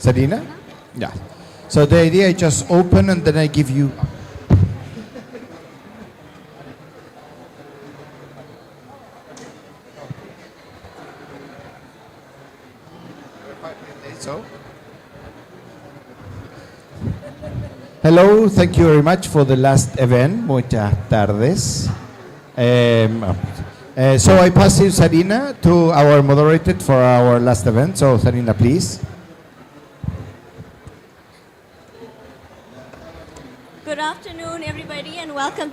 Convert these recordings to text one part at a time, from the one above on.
Sarina? Yeah. So the idea is just open and then I give you. So. Hello, thank you very much for the last event. Muchas tardes. So I pass you Sarina to our moderator for our last event. So Sarina, please. Good afternoon, everybody, and welcome.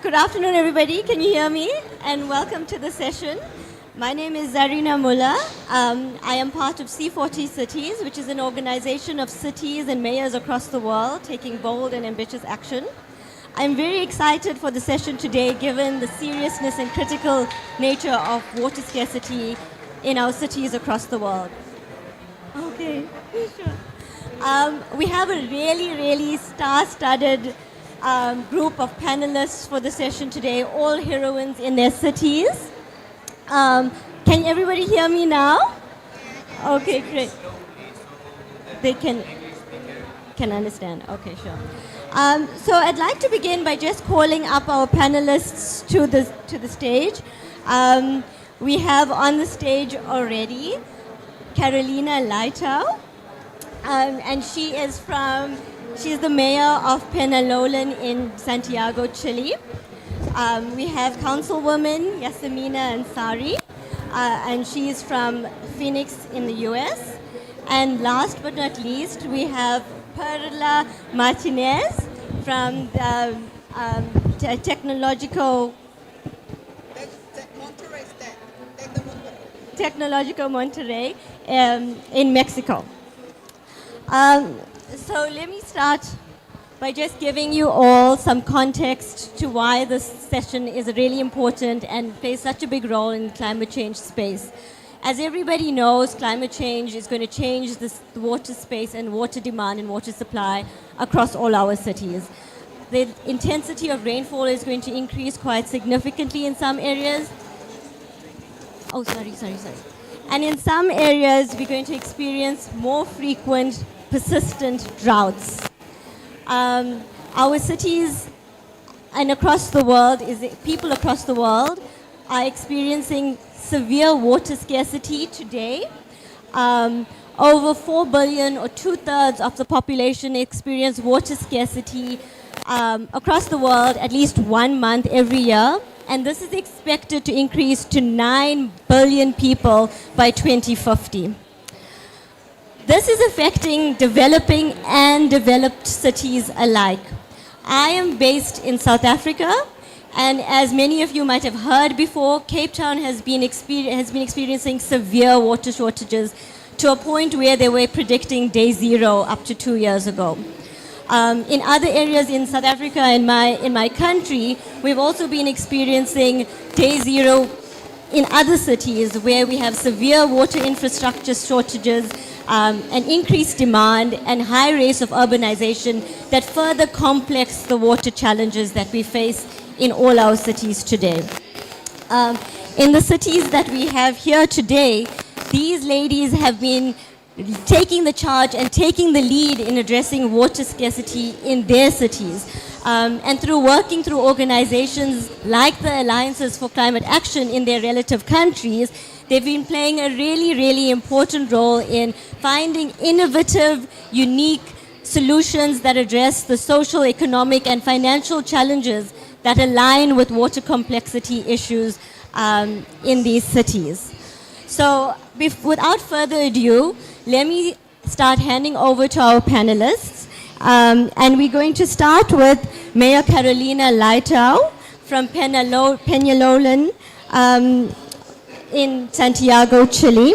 Good afternoon, everybody. Can you hear me? And welcome to the session. My name is Zarina Mullah. I am part of C40 Cities, which is an organization of cities and mayors across the world taking bold and ambitious action. I'm very excited for the session today, given the seriousness and critical nature of water scarcity in our cities across the world. Okay, sure. We have a really star-studded group of panelists for the session today, all heroines in their cities. Can everybody hear me now? Okay, great. They can understand. Okay, sure. So I'd like to begin by just calling up our panelists to the stage. We have on the stage already Carolina Leitao, and she's the mayor of Peñalolén in Santiago, Chile. We have Councilwoman Yasamina Ansari, and she is from Phoenix in the US. And last but not least, we have Perla Martinez from the Technological Monterrey in Mexico. So let me start by just giving you all some context to why this session is really important and plays such a big role in the climate change space. As everybody knows, climate change is going to change the water space and water demand and water supply across all our cities. The intensity of rainfall is going to increase quite significantly in some areas. Oh, sorry. And in some areas, we're going to experience more frequent, persistent droughts. Our cities and across the world, people across the world are experiencing severe water scarcity today. Over 4 billion, or 2/3 of the population, experience water scarcity across the world at least 1 month every year. And this is expected to increase to 9 billion people by 2050. This is affecting developing and developed cities alike. I am based in South Africa, and as many of you might have heard before, Cape Town has been experiencing severe water shortages to a point where they were predicting day zero up to 2 years ago. In other areas in South Africa, in my country, we've also been experiencing day zero in other cities where we have severe water infrastructure shortages, an increased demand, and high rates of urbanization that further complex the water challenges that we face in all our cities today. In the cities that we have here today, these ladies have been taking the charge and taking the lead in addressing water scarcity in their cities. And through working through organizations like the Alliances for Climate Action in their relative countries, they've been playing a really important role in finding innovative, unique solutions that address the social, economic, and financial challenges that align with water complexity issues in these cities. So without further ado, let me start handing over to our panelists. And we're going to start with Mayor Carolina Leitao from Peñalolén in Santiago, Chile.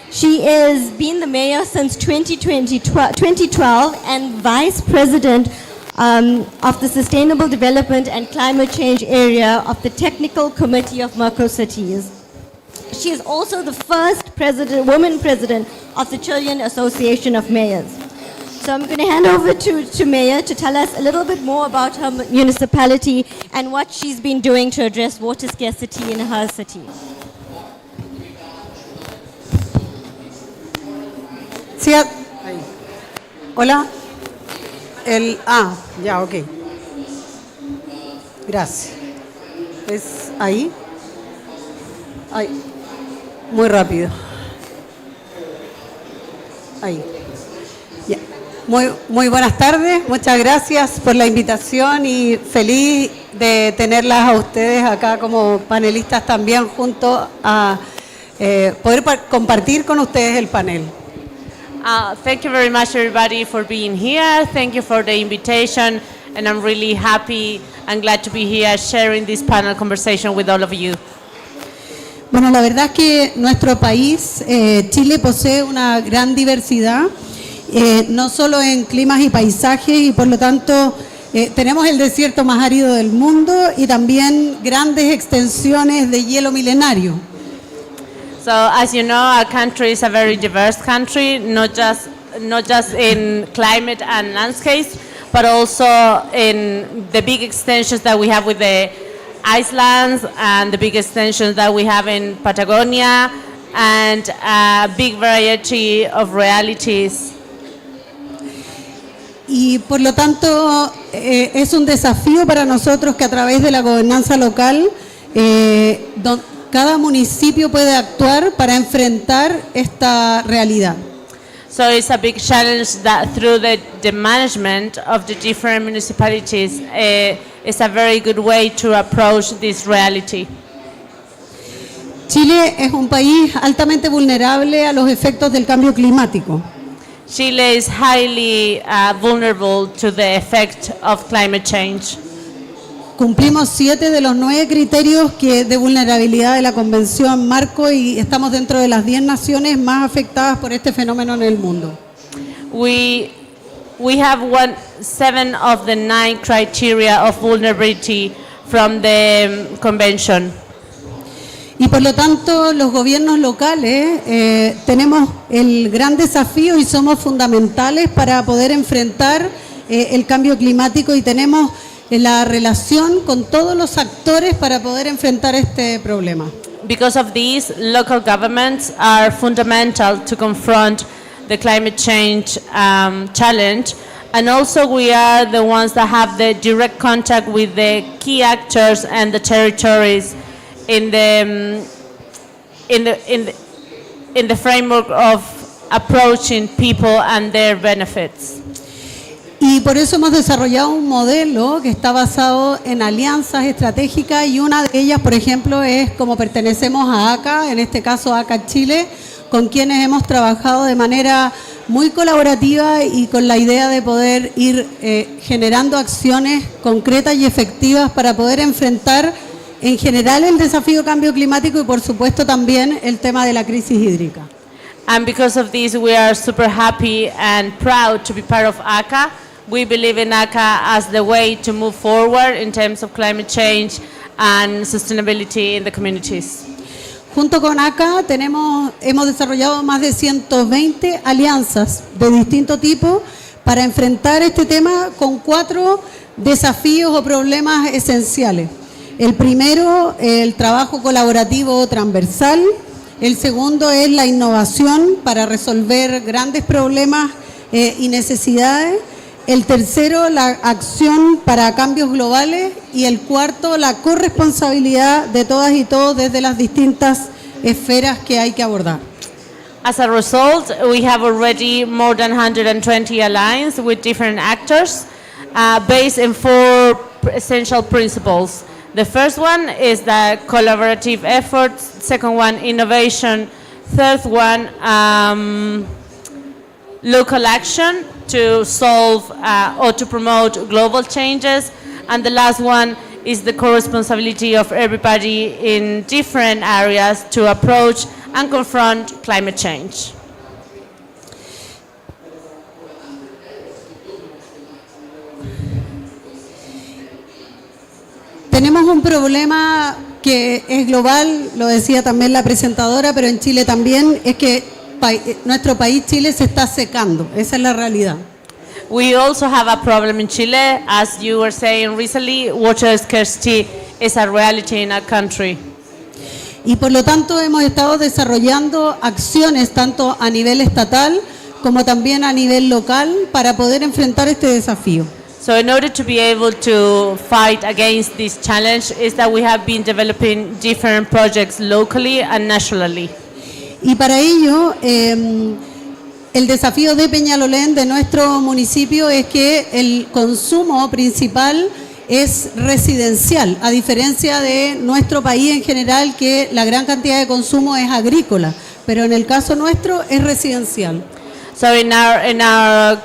She has been the mayor since 2012 and vice president of the Sustainable Development and Climate Change area of the Technical Committee of Mercocities. She is also the first woman president of the Chilean Association of Mayors. So I'm going to hand over to Mayor to tell us a little bit more about her municipality and what she's been doing to address water scarcity in her city. Ahí. Hola. Ya, ok. Gracias. ¿Es ahí? Ahí. Muy rápido. Ahí. Ya. Muy buenas tardes. Muchas gracias por la invitación y feliz de tenerlas a ustedes acá como panelistas también junto a poder compartir con ustedes el panel. Thank you very much, everybody, for being here. Thank you for the invitation, and I'm really happy and glad to be here sharing this panel conversation with all of you. Bueno, la verdad es que nuestro país, Chile, posee una gran diversidad, no solo en climas y paisajes, y por lo tanto tenemos el desierto más árido del mundo y también grandes extensiones de hielo milenario. So, as you know, our country is a very diverse country, not just in climate and landscapes, but also in the big extensions that we have with the Icelands and the big extensions that we have in Patagonia, and a big variety of realities. Y por lo tanto es un desafío para nosotros que a través de la gobernanza local cada municipio puede actuar para enfrentar esta realidad. So it's a big challenge that through the management of the different municipalities is a very good way to approach this reality. Chile es un país altamente vulnerable a los efectos del cambio climático. Chile is highly vulnerable to the effect of climate change. Cumplimos 7 de los 9 criterios de vulnerabilidad de la Convención Marco y estamos dentro de las 10 naciones más afectadas por este fenómeno en el mundo. We have 7 of the 9 criteria of vulnerability from the convention. Y por lo tanto, los gobiernos locales tenemos el gran desafío y somos fundamentales para poder enfrentar el cambio climático y tenemos la relación con todos los actores para poder enfrentar este problema. Because of this, local governments are fundamental to confront the climate change challenge, and also we are the ones that have the direct contact with the key actors and the territories in the framework of approaching people and their benefits. Y por eso hemos desarrollado un modelo que está basado en alianzas estratégicas y una de ellas, por ejemplo, es como pertenecemos a ACA, en este caso ACA Chile, con quienes hemos trabajado de manera muy colaborativa y con la idea de poder ir generando acciones concretas y efectivas para poder enfrentar en general el desafío cambio climático y por supuesto también el tema de la crisis hídrica. And because of this, we are super happy and proud to be part of ACA. We believe in ACA as the way to move forward in terms of climate change and sustainability in the communities. Junto con ACA hemos desarrollado más de 120 alianzas de distinto tipo para enfrentar este tema con 4 desafíos o problemas esenciales. El primero, el trabajo colaborativo transversal. El segundo es la innovación para resolver grandes problemas y necesidades. El tercero, la acción para cambios globales. Y el cuarto, la corresponsabilidad de todas y todos desde las distintas esferas que hay que abordar. As a result, we have already more than 120 alliances with different actors based in 4 essential principles. The first one is the collaborative efforts, second one, innovation, third one, local action to solve or to promote global changes, and the last one is the co-responsibility of everybody in different areas to approach and confront climate change. Tenemos un problema que es global, lo decía también la presentadora, pero en Chile también, es que nuestro país, Chile, se está secando. Esa es la realidad. We also have a problem in Chile. As you were saying recently, water scarcity is a reality in our country. Y por lo tanto hemos estado desarrollando acciones tanto a nivel estatal como también a nivel local para poder enfrentar este desafío. So in order to be able to fight against this challenge is that we have been developing different projects locally and nationally. Y para ello, el desafío de Peñalolén, de nuestro municipio, es que el consumo principal es residencial, a diferencia de nuestro país en general, que la gran cantidad de consumo es agrícola, pero en el caso nuestro es residencial. So in our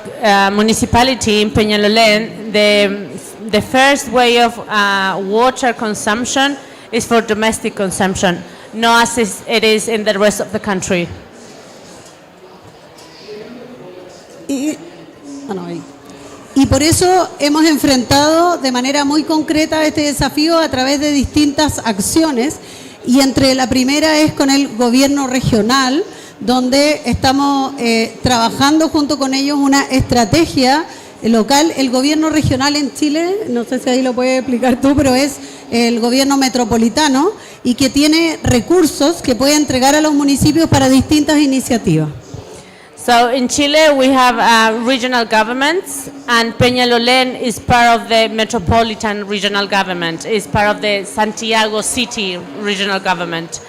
municipality in Peñalolén, the first way of water consumption is for domestic consumption, not as it is in the rest of the country. Y por eso hemos enfrentado de manera muy concreta este desafío a través de distintas acciones, y entre la primera es con el gobierno regional, donde estamos trabajando junto con ellos una estrategia local. El gobierno regional en Chile, no sé si ahí lo puedes explicar tú, pero es el gobierno metropolitano y que tiene recursos que puede entregar a los municipios para distintas iniciativas. So in Chile we have regional governments, and Peñalolén is part of the metropolitan regional government, is part of the Santiago city regional government.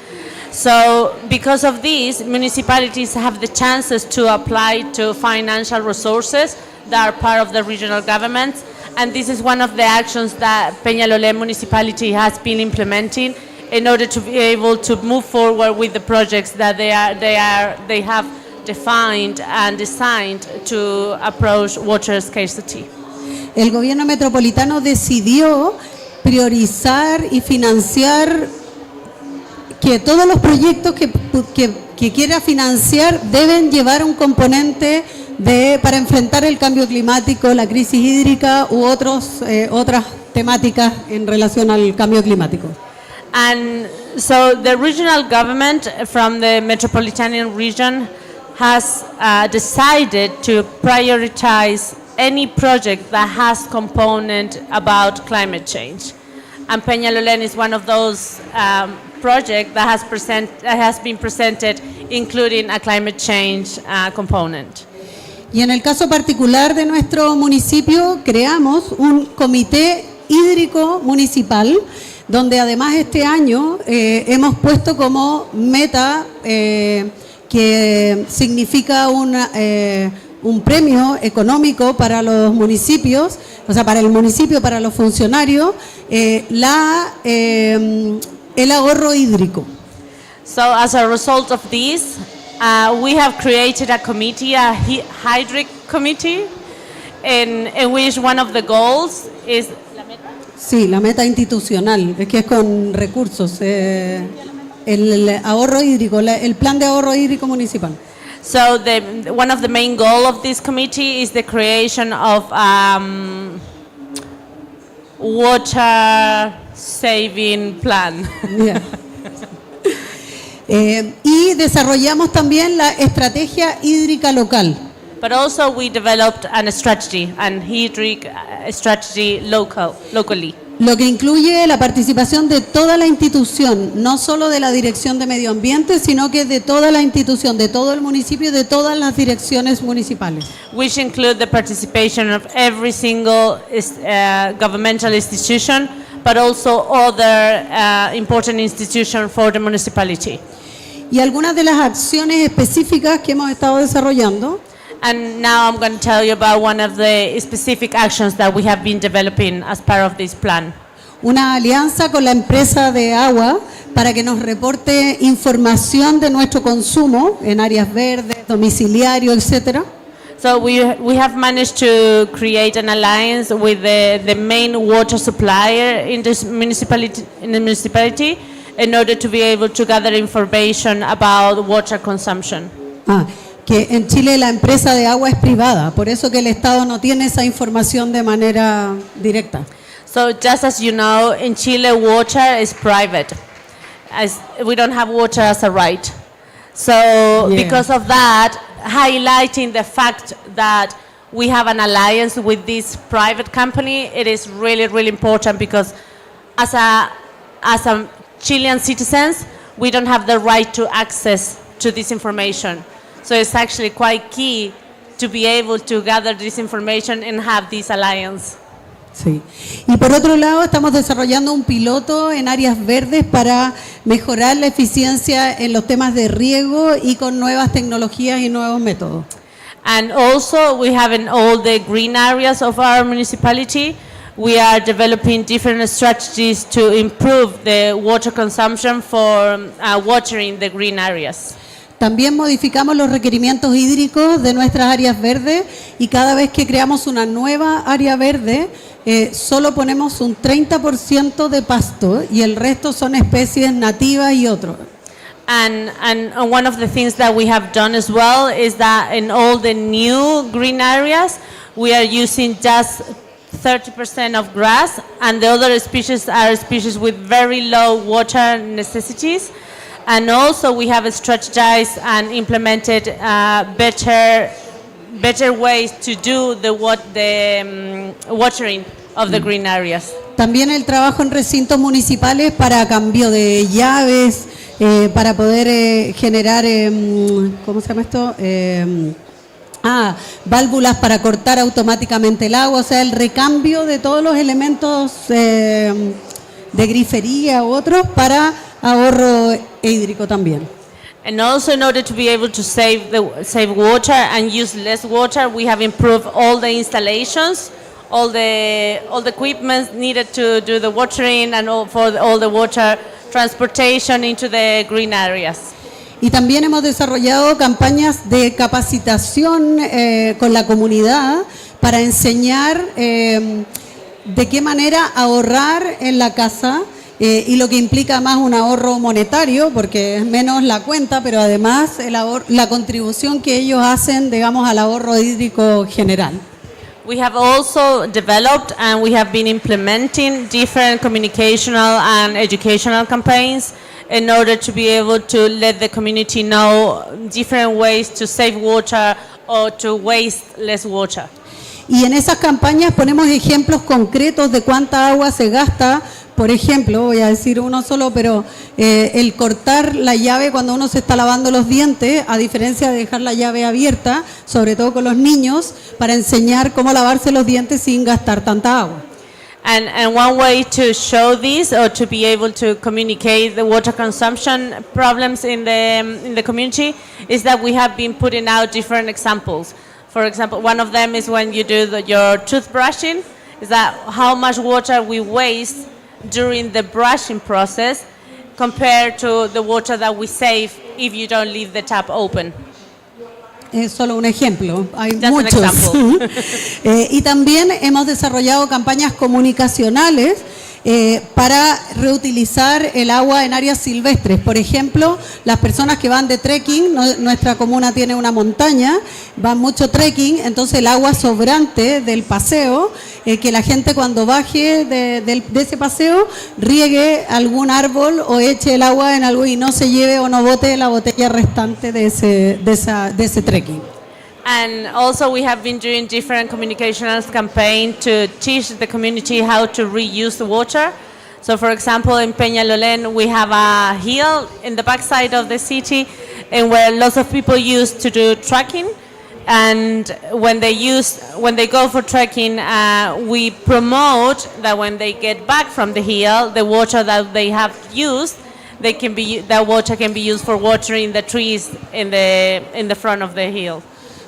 So because of this, municipalities have the chances to apply to financial resources that are part of the regional governments, and this is one of the actions that Peñalolén municipality has been implementing in order to be able to move forward with the projects that they have defined and designed to approach water scarcity. El gobierno metropolitano decidió priorizar y financiar que todos los proyectos que quiera financiar deben llevar un componente para enfrentar el cambio climático, la crisis hídrica u otras temáticas en relación al cambio climático. And so the regional government from the metropolitan region has decided to prioritize any project that has component about climate change. And Peñalolén is one of those projects that has been presented, including a climate change component. Y en el caso particular de nuestro municipio, creamos un comité hídrico municipal, donde además este año hemos puesto como meta que significa un premio económico para los municipios, o sea, para el municipio, para los funcionarios, el ahorro hídrico. So as a result of this, we have created a committee, a hydric committee, in which one of the goals is... Sí, la meta institucional, es que es con recursos. El ahorro hídrico, el plan de ahorro hídrico municipal. So one of the main goal of this committee is the creation of water saving plan. Yeah. Y desarrollamos también la estrategia hídrica local. But also we developed an hydric strategy locally. Lo que incluye la participación de toda la institución, no solo de la Dirección de Medio Ambiente, sino que de toda la institución, de todo el municipio y de todas las direcciones municipales. Which include the participation of every single governmental institution, but also other important institutions for the municipality. Y algunas de las acciones específicas que hemos estado desarrollando. And now I'm going to tell you about one of the specific actions that we have been developing as part of this plan. Una alianza con la empresa de agua para que nos reporte información de nuestro consumo en áreas verdes, domiciliario, etcétera. So we have managed to create an alliance with the main water supplier in this municipality in order to be able to gather information about water consumption. Que en Chile la empresa de agua es privada, por eso que el Estado no tiene esa información de manera directa. So just as you know, in Chile water is private, as we don't have water as a right. So because of that, highlighting the fact that we have an alliance with this private company, it is really, really important, because as a Chilean citizens, we don't have the right to access to this information. So it's actually quite key to be able to gather this information and have this alliance. Sí. Y por otro lado, estamos desarrollando un piloto en áreas verdes para mejorar la eficiencia en los temas de riego y con nuevas tecnologías y nuevos métodos. And also we have in all the green areas of our municipality, we are developing different strategies to improve the water consumption for watering the green areas. También modificamos los requerimientos hídricos de nuestras áreas verdes y cada vez que creamos una nueva área verde, solo ponemos un 30% de pasto y el resto son especies nativas y otros. And one of the things that we have done as well is that in all the new green areas, we are using just 30% of grass, and the other species are species with very low water necessities. And also we have strategized and implemented better ways to do the watering of the green areas. También el trabajo en recintos municipales para cambio de llaves, para poder generar, ¿cómo se llama esto? Válvulas para cortar automáticamente el agua, o sea, el recambio de todos los elementos de grifería u otros para ahorro hídrico también. And also in order to be able to save water and use less water, we have improved all the installations, all the equipment needed to do the watering and all the water transportation into the green areas. Y también hemos desarrollado campañas de capacitación con la comunidad para enseñar de qué manera ahorrar en la casa y lo que implica más un ahorro monetario, porque es menos la cuenta, pero además la contribución que ellos hacen, digamos, al ahorro hídrico general. We have also developed and we have been implementing different communicational and educational campaigns in order to be able to let the community know different ways to save water or to waste less water. Y en esas campañas ponemos ejemplos concretos de cuánta agua se gasta. Por ejemplo, voy a decir uno solo, pero el cortar la llave cuando uno se está lavando los dientes, a diferencia de dejar la llave abierta, sobre todo con los niños, para enseñar cómo lavarse los dientes sin gastar tanta agua. And one way to show this or to be able to communicate the water consumption problems in the community is that we have been putting out different examples. For example, one of them is when you do your toothbrushing, is that how much water we waste during the brushing process compared to the water that we save if you don't leave the tap open. Es solo un ejemplo, hay Just an muchos. example. Y también hemos desarrollado campañas comunicacionales para reutilizar el agua en áreas silvestres. Por ejemplo, las personas que van de trekking, nuestra comuna tiene una montaña, van mucho trekking, entonces el agua sobrante del paseo, que la gente cuando baje de ese paseo riegue algún árbol o eche el agua en algo y no se lleve o no bote la botella restante de ese trekking. And also we have been doing different communications campaign to teach the community how to reuse the water. So for example, in Peñalolén, we have a hill in the backside of the city and where lots of people used to do trekking. And when they go for trekking, we promote that when they get back from the hill, the water that they have used, that water can be used for watering the trees in the front of the hill.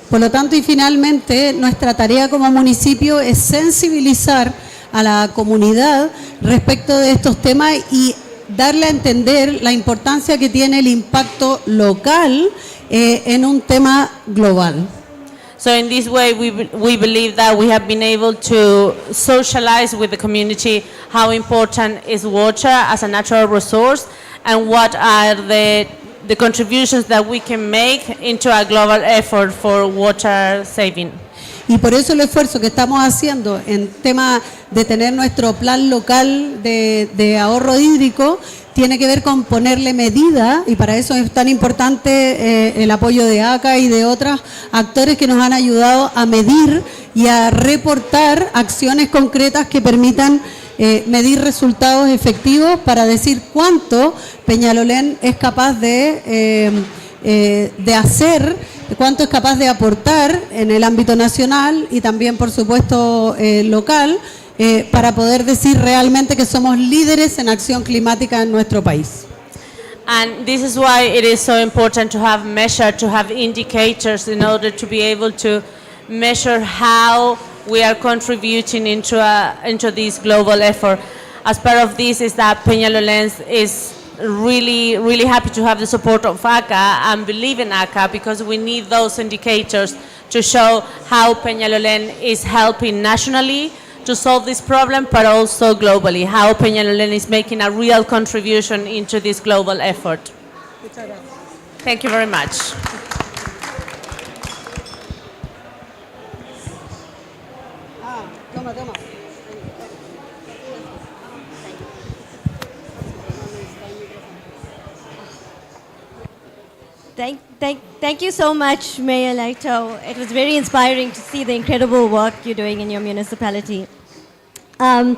Por lo tanto, y finalmente, nuestra tarea como municipio es sensibilizar a la comunidad respecto de estos temas y darle a entender la importancia que tiene el impacto local en un tema global. So in this way, we believe that we have been able to socialize with the community how important is water as a natural resource and what are the contributions that we can make into a global effort for water saving. Y por eso el esfuerzo que estamos haciendo en tema de tener nuestro plan local de ahorro hídrico tiene que ver con ponerle medida, y para eso es tan importante el apoyo de ACA y de otros actores que nos han ayudado a medir y a reportar acciones concretas que permitan medir resultados efectivos para decir cuánto Peñalolén es capaz de hacer cuánto es capaz de aportar en el ámbito nacional y también, por supuesto, local, para poder decir realmente que somos líderes en acción climática en nuestro país. And this is why it is so important to have measure, to have indicators in order to be able to measure how we are contributing into this global effort. As part of this is that Peñalolén is really happy to have the support of ACA and believe in ACA, because we need those indicators to show how Peñalolén is helping nationally to solve this problem, but also globally, how Peñalolén is making a real contribution into this global effort. Thank you very much. Thank you so much, Mayor Laito. It was very inspiring to see the incredible work you're doing in your municipality. The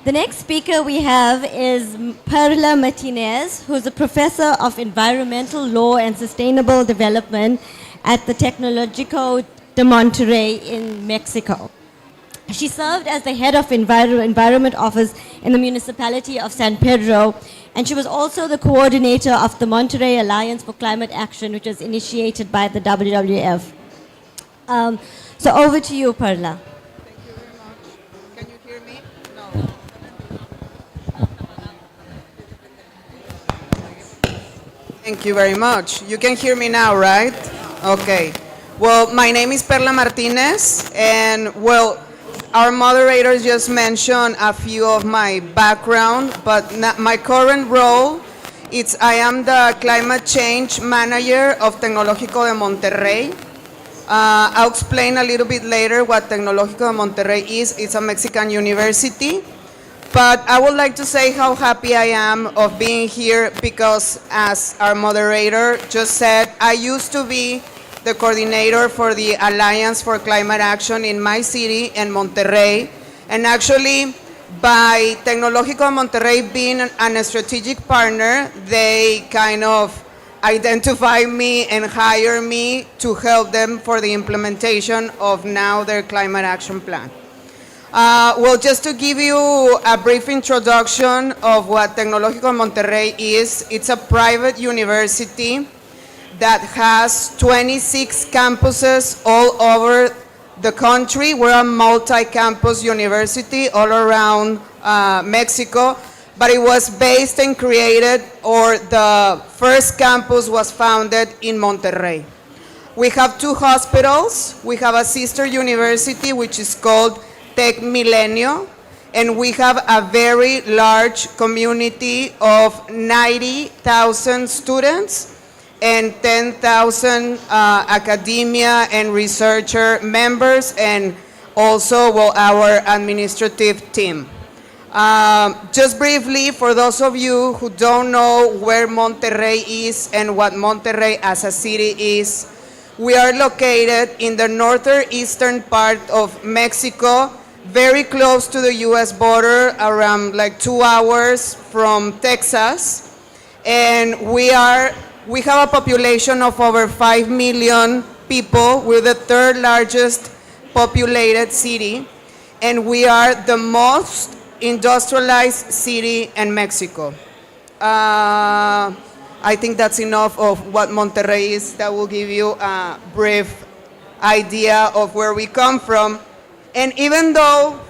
next speaker we have is Perla Martinez, who's a professor of environmental law and sustainable development at the Tecnológico de Monterrey in Mexico. She served as the head of environment office in the municipality of San Pedro, and she was also the coordinator of the Monterrey Alliance for Climate Action, which was initiated by the WWF. So over to you, Perla. Thank you very much. Can you hear me? No. Thank you very much. You can hear me now, right? Okay. Well, my name is Perla Martinez, and well, our moderators just mentioned a few of my background, but my current role is I am the climate change manager of Tecnológico de Monterrey. I'll explain a little bit later what Tecnológico de Monterrey is. It's a Mexican university. But I would like to say how happy I am of being here because, as our moderator just said, I used to be the coordinator for the Alliance for Climate Action in my city, in Monterrey. And actually, by Tecnológico de Monterrey being a strategic partner, they kind of identify me and hire me to help them for the implementation of now their climate action plan. Well, just to give you a brief introduction of what Tecnológico de Monterrey is, it's a private university that has 26 campuses all over the country. We're a multi-campus university all around Mexico, but it was based and created, or the first campus was founded in Monterrey. We have 2 hospitals. We have a sister university, which is called Tec Milenio, and we have a very large community of 90,000 students and 10,000 academia and researcher members, and also our administrative team. Just briefly, for those of you who don't know where Monterrey is and what Monterrey as a city is, we are located in the northeastern part of Mexico, very close to the US border, around like 2 hours from Texas. And we have a population of over 5 million people. We're the 3rd largest populated city, and we are the most industrialized city in Mexico. I think that's enough of what Monterrey is. That will give you a brief idea of where we come from. And even though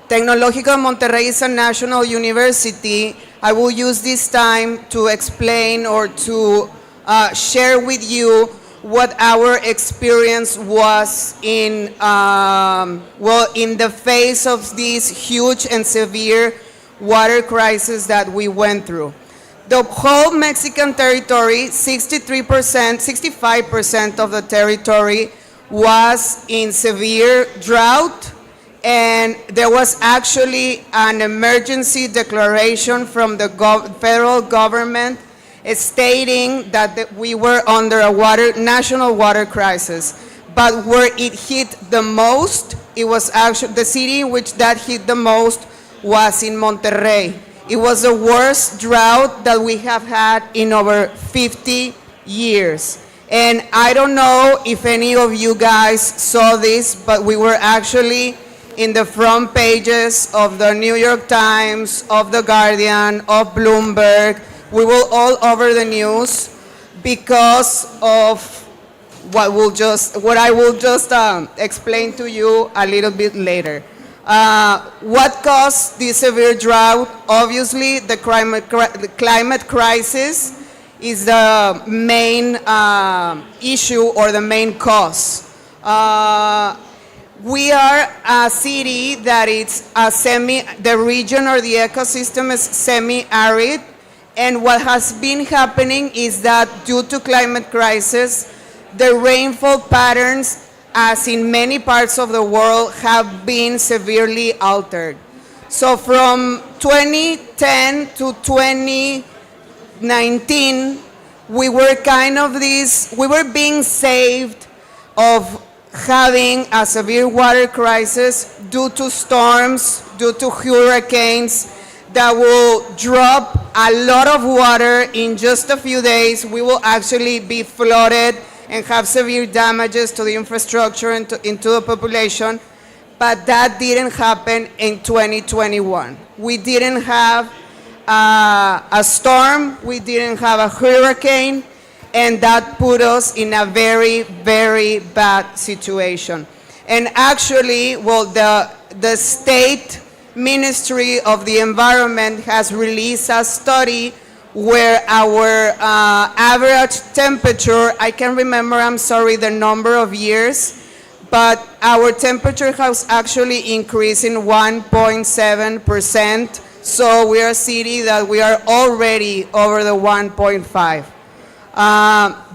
Tecnológico de Monterrey is a national university, I will use this time to explain or to share with you what our experience was in the face of this huge and severe water crisis that we went through. The whole Mexican territory, 65% of the territory was in severe drought, and there was actually an emergency declaration from the federal government stating that we were under a national water crisis. But where it hit the most, it was actually the city in which that hit the most was in Monterrey. It was the worst drought that we have had in over 50 years. And I don't know if any of you guys saw this, but we were actually in the front pages of the New York Times, of The Guardian, of Bloomberg. We were all over the news because of what I will just explain to you a little bit later. What caused this severe drought? Obviously, the climate crisis is the main issue or the main cause. We are a city that it's the region or the ecosystem is semi-arid, and what has been happening is that due to climate crisis, the rainfall patterns, as in many parts of the world, have been severely altered. So from 2010 to 2019, we were being saved of having a severe water crisis due to storms, due to hurricanes that will drop a lot of water in just a few days. We will actually be flooded and have severe damages to the infrastructure and into the population. But that didn't happen in 2021. We didn't have a storm, we didn't have a hurricane, and that put us in a very, very bad situation. And actually, well, the state Ministry of the Environment has released a study where our average temperature, I can't remember, I'm sorry, the number of years, but our temperature has actually increased in 1.7%. So we are a city that we are already over the 1.5.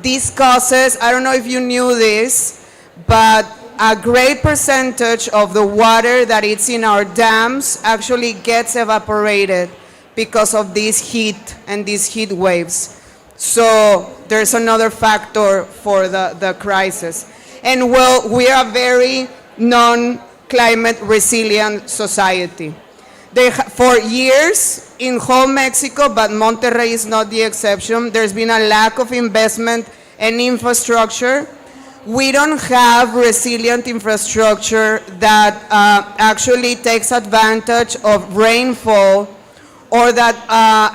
This causes, I don't know if you knew this, but a great percentage of the water that is in our dams actually gets evaporated because of this heat and these heat waves. So there's another factor for the crisis. And well, we are a very non-climate resilient society. For years in whole Mexico, but Monterrey is not the exception, there's been a lack of investment and infrastructure. We don't have resilient infrastructure that actually takes advantage of rainfall or that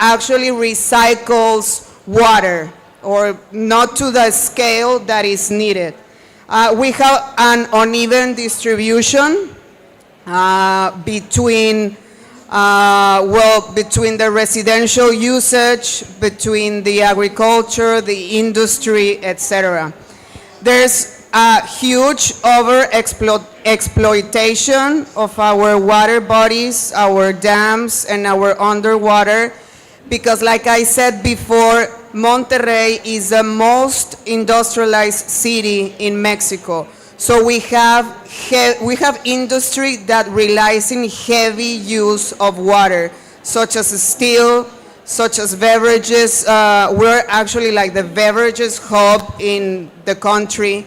actually recycles water, or not to the scale that is needed. We have an uneven distribution between the residential usage, between the agriculture, the industry, etc. There's a huge exploitation of our water bodies, our dams, and our underwater, because like I said before, Monterrey is the most industrialized city in Mexico. So we have industry that relies in heavy use of water, such as steel, such as beverages. We're actually like the beverages hub in the country.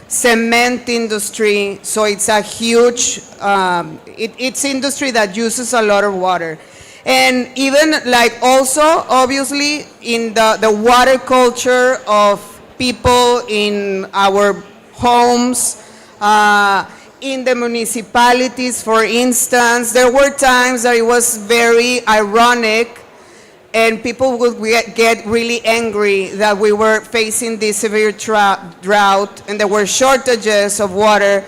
Cement industry, so it's a huge, it's industry that uses a lot of water. And even like also, obviously, in the water culture of people in our homes, in the municipalities, for instance, there were times that it was very ironic and people would get really angry that we were facing this severe drought and there were shortages of water,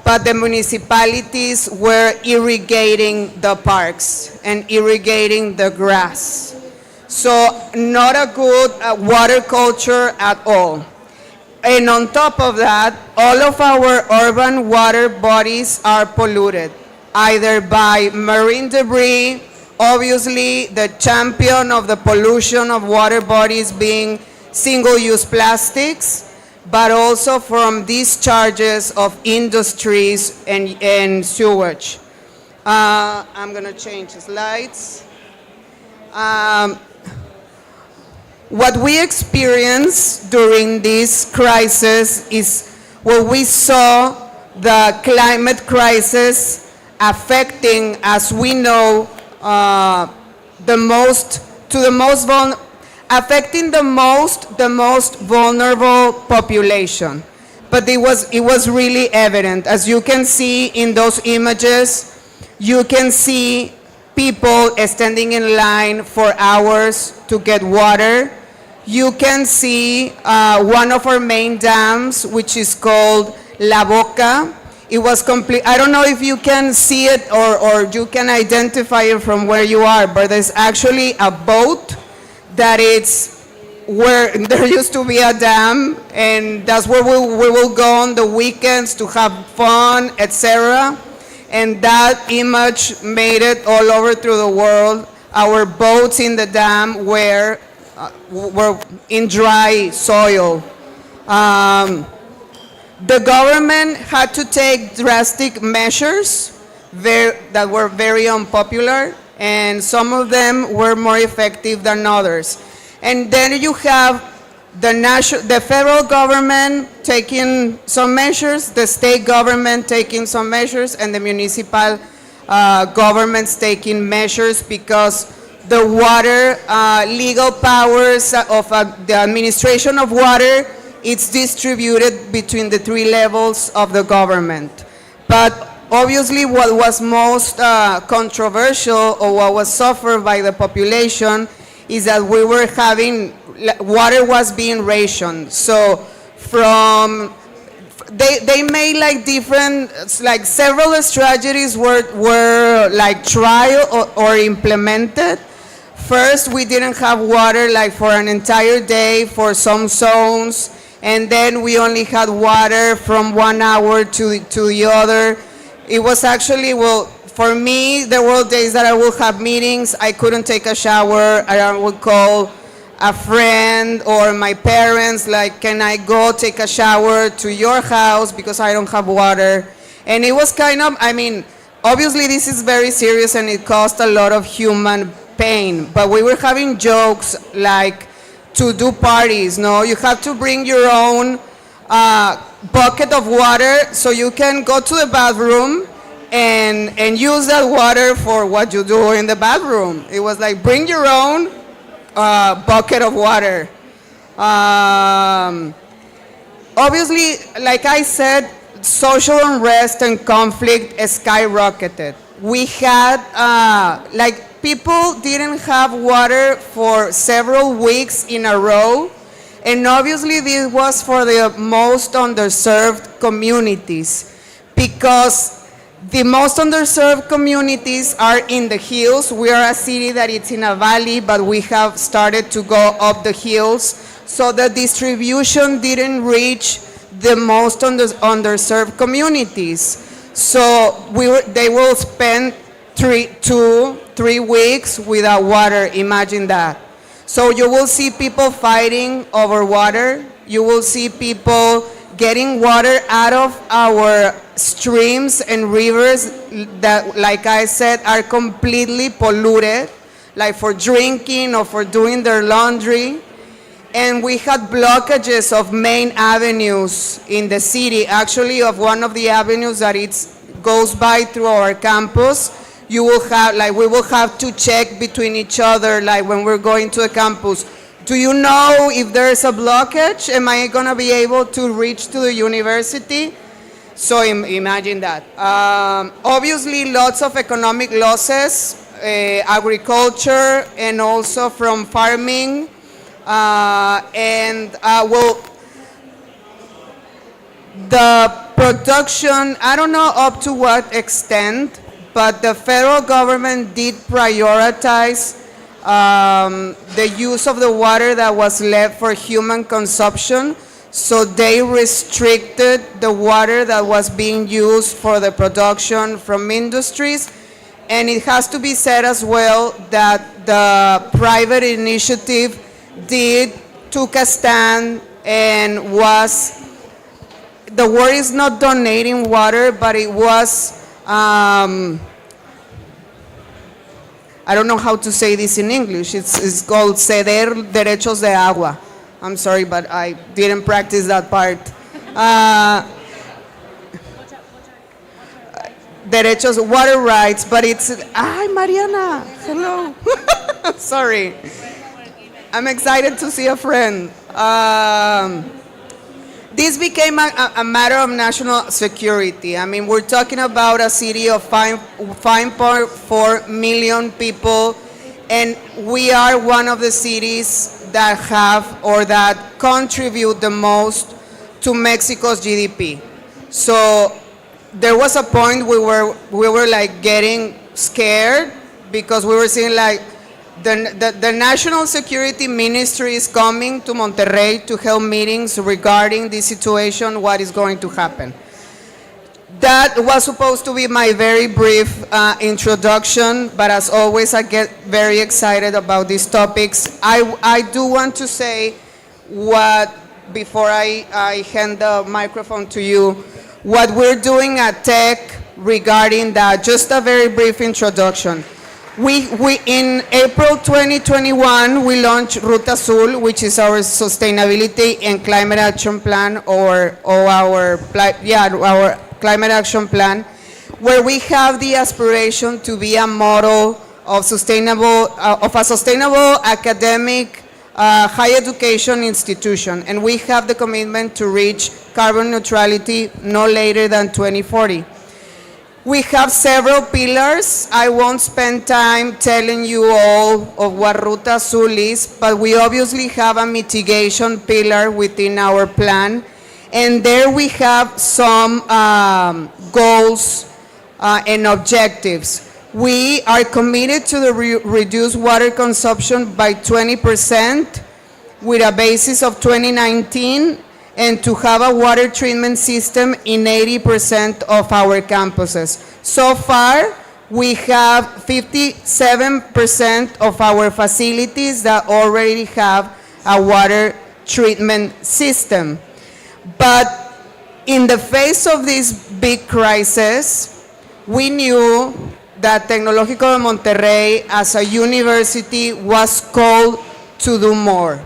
but the municipalities were irrigating the parks and irrigating the grass. So not a good water culture at all. And on top of that, all of our urban water bodies are polluted, either by marine debris, obviously the champion of the pollution of water bodies being single-use plastics, but also from discharges of industries and sewage. I'm gonna change the slides. What we experienced during this crisis is what we saw the climate crisis affecting, as we know, affecting the most vulnerable population. But it was really evident. As you can see in those images, you can see people standing in line for hours to get water. You can see one of our main dams, which is called La Boca. It was complete. I don't know if you can see it or you can identify it from where you are, but there's actually a boat that it's where there used to be a dam, and that's where we will go on the weekends to have fun, etc. And that image made it all over through the world. Our boats in the dam were in dry soil. The government had to take drastic measures that were very unpopular, and some of them were more effective than others. And then you have the federal government taking some measures, the state government taking some measures, and the municipal governments taking measures, because the water legal powers of the administration of water, it's distributed between the three levels of the government. But obviously what was most controversial, or what was suffered by the population, is that we were having, water was being rationed. So they made like different, like several strategies were like trial or implemented. First, we didn't have water like for an entire day for some zones, and then we only had water from 1 hour to the other. It was actually, well, for me, there were days that I would have meetings, I couldn't take a shower, I would call a friend or my parents, like, can I go take a shower to your house because I don't have water? And it was kind of, I mean, obviously this is very serious and it caused a lot of human pain, but we were having jokes like, to do parties, no? You have to bring your own bucket of water so you can go to the bathroom and use that water for what you do in the bathroom. It was like, bring your own bucket of water. Obviously, like I said, social unrest and conflict skyrocketed. We had, people didn't have water for several weeks in a row, and obviously this was for the most underserved communities, because the most underserved communities are in the hills. We are a city that it's in a valley, but we have started to go up the hills, so the distribution didn't reach the most underserved communities. So they will spend 3 weeks without water. Imagine that. So you will see people fighting over water. You will see people getting water out of our streams and rivers that, like I said, are completely polluted, like for drinking or for doing their laundry. And we had blockages of main avenues in the city. Actually, of one of the avenues that goes by through our campus, you will have, like, we will have to check between each other, like when we're going to the campus. Do you know if there's a blockage? Am I gonna be able to reach to the university? So imagine that. Obviously, lots of economic losses, agriculture, and also from farming. The production, I don't know up to what extent, but the federal government did prioritize the use of the water that was left for human consumption. So they restricted the water that was being used for the production from industries. And it has to be said as well that the private initiative took a stand and the word is not donating water, but it was, I don't know how to say this in English. It's called ceder derechos de agua. I'm sorry, but I didn't practice that part. Derechos, water rights, but it's, hi Mariana, hello. Sorry. I'm excited to see a friend. This became a matter of national security. I mean, we're talking about a city of 5.4 million people, and we are one of the cities that have or that contribute the most to Mexico's GDP. So there was a point we were like getting scared because we were seeing like the National Security Ministry is coming to Monterrey to hold meetings regarding this situation, what is going to happen. That was supposed to be my very brief introduction, but as always, I get very excited about these topics. I do want to say before I hand the microphone to you, what we're doing at Tech regarding that, just a very brief introduction. We in April 2021, we launched Ruta Azul, which is our sustainability and climate action plan, or our climate action plan, where we have the aspiration to be a model of a sustainable academic higher education institution, and we have the commitment to reach carbon neutrality no later than 2040. We have several pillars. I won't spend time telling you all of what Ruta Azul is, but we obviously have a mitigation pillar within our plan. And there we have some goals and objectives. We are committed to reduce water consumption by 20% with a basis of 2019, and to have a water treatment system in 80% of our campuses. So far, we have 57% of our facilities that already have a water treatment system. But in the face of this big crisis, we knew that Tecnológico de Monterrey as a university was called to do more,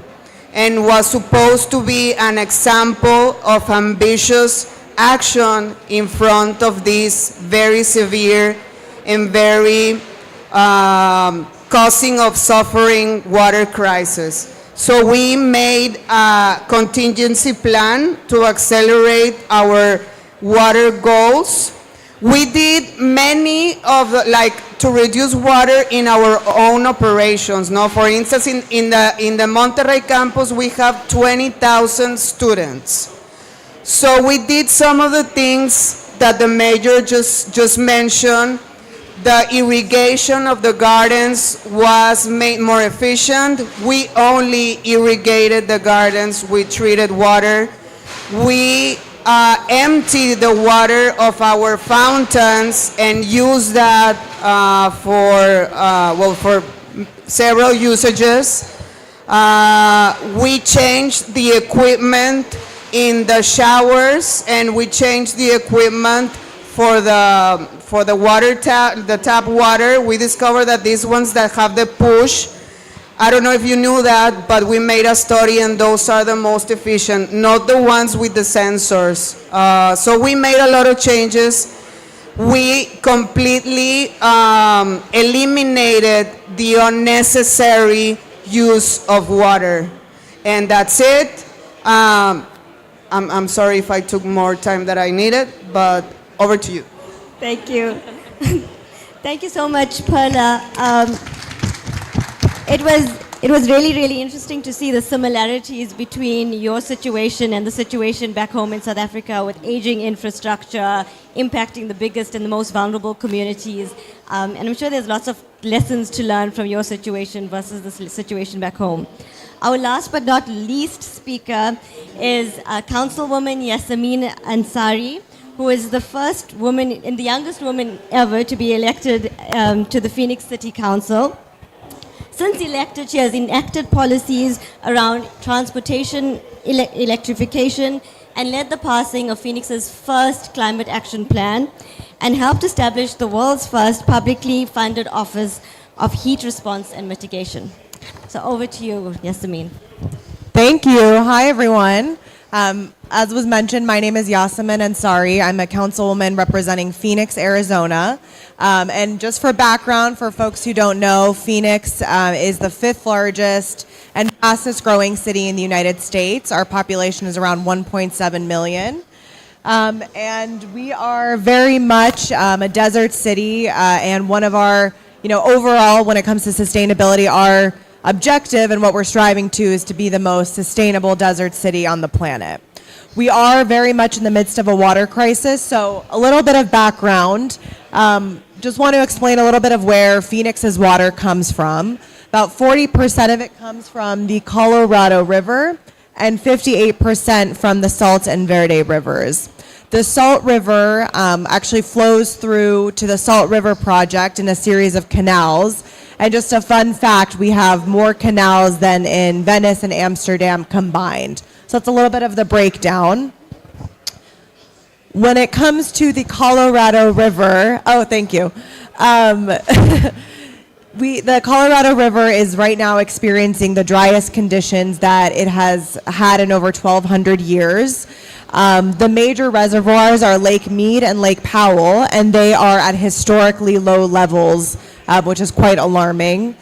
and was supposed to be an example of ambitious action in front of this very severe and very causing of suffering water crisis. So we made a contingency plan to accelerate our water goals. We did many of to reduce water in our own operations. No, for instance, in the Monterrey campus, we have 20,000 students. So we did some of the things that the mayor just mentioned. The irrigation of the gardens was made more efficient. We only irrigated the gardens with treated water. We empty the water of our fountains and use that for several usages. We changed the equipment in the showers, and we changed the equipment for the water tap, the tap water. We discovered that these ones that have the push, I don't know if you knew that, but we made a study and those are the most efficient, not the ones with the sensors. So we made a lot of changes. We completely eliminated the unnecessary use of water. And that's it. I'm sorry if I took more time than I needed, but over to you. Thank you. Thank you so much, Perla. It was really, really interesting to see the similarities between your situation and the situation back home in South Africa with aging infrastructure, impacting the biggest and the most vulnerable communities. And I'm sure there's lots of lessons to learn from your situation versus the situation back home. Our last but not least speaker is Councilwoman Yasamin Ansari, who is the first woman and the youngest woman ever to be elected to the Phoenix City Council. Since elected, she has enacted policies around transportation, electrification, and led the passing of Phoenix's first climate action plan, and helped establish the world's first publicly funded office of heat response and mitigation. So over to you, Yasamin. Thank you. Hi, everyone. As was mentioned, my name is Yasemin Ansari. I'm a councilwoman representing Phoenix, Arizona. And just for background, for folks who don't know, Phoenix is the 5th largest and fastest growing city in the United States. Our population is around 1.7 million. And we are very much a desert city, and one of our, overall, when it comes to sustainability, our objective and what we're striving to is to be the most sustainable desert city on the planet. We are very much in the midst of a water crisis, so a little bit of background. Just want to explain a little bit of where Phoenix's water comes from. About 40% of it comes from the Colorado River and 58% from the Salt and Verde rivers. The Salt River actually flows through to the Salt River Project in a series of canals. And just a fun fact, we have more canals than in Venice and Amsterdam combined. So that's a little bit of the breakdown. When it comes to the Colorado River, thank you. The Colorado River is right now experiencing the driest conditions that it has had in over 1,200 years. The major reservoirs are Lake Mead and Lake Powell, and they are at historically low levels, which is quite alarming.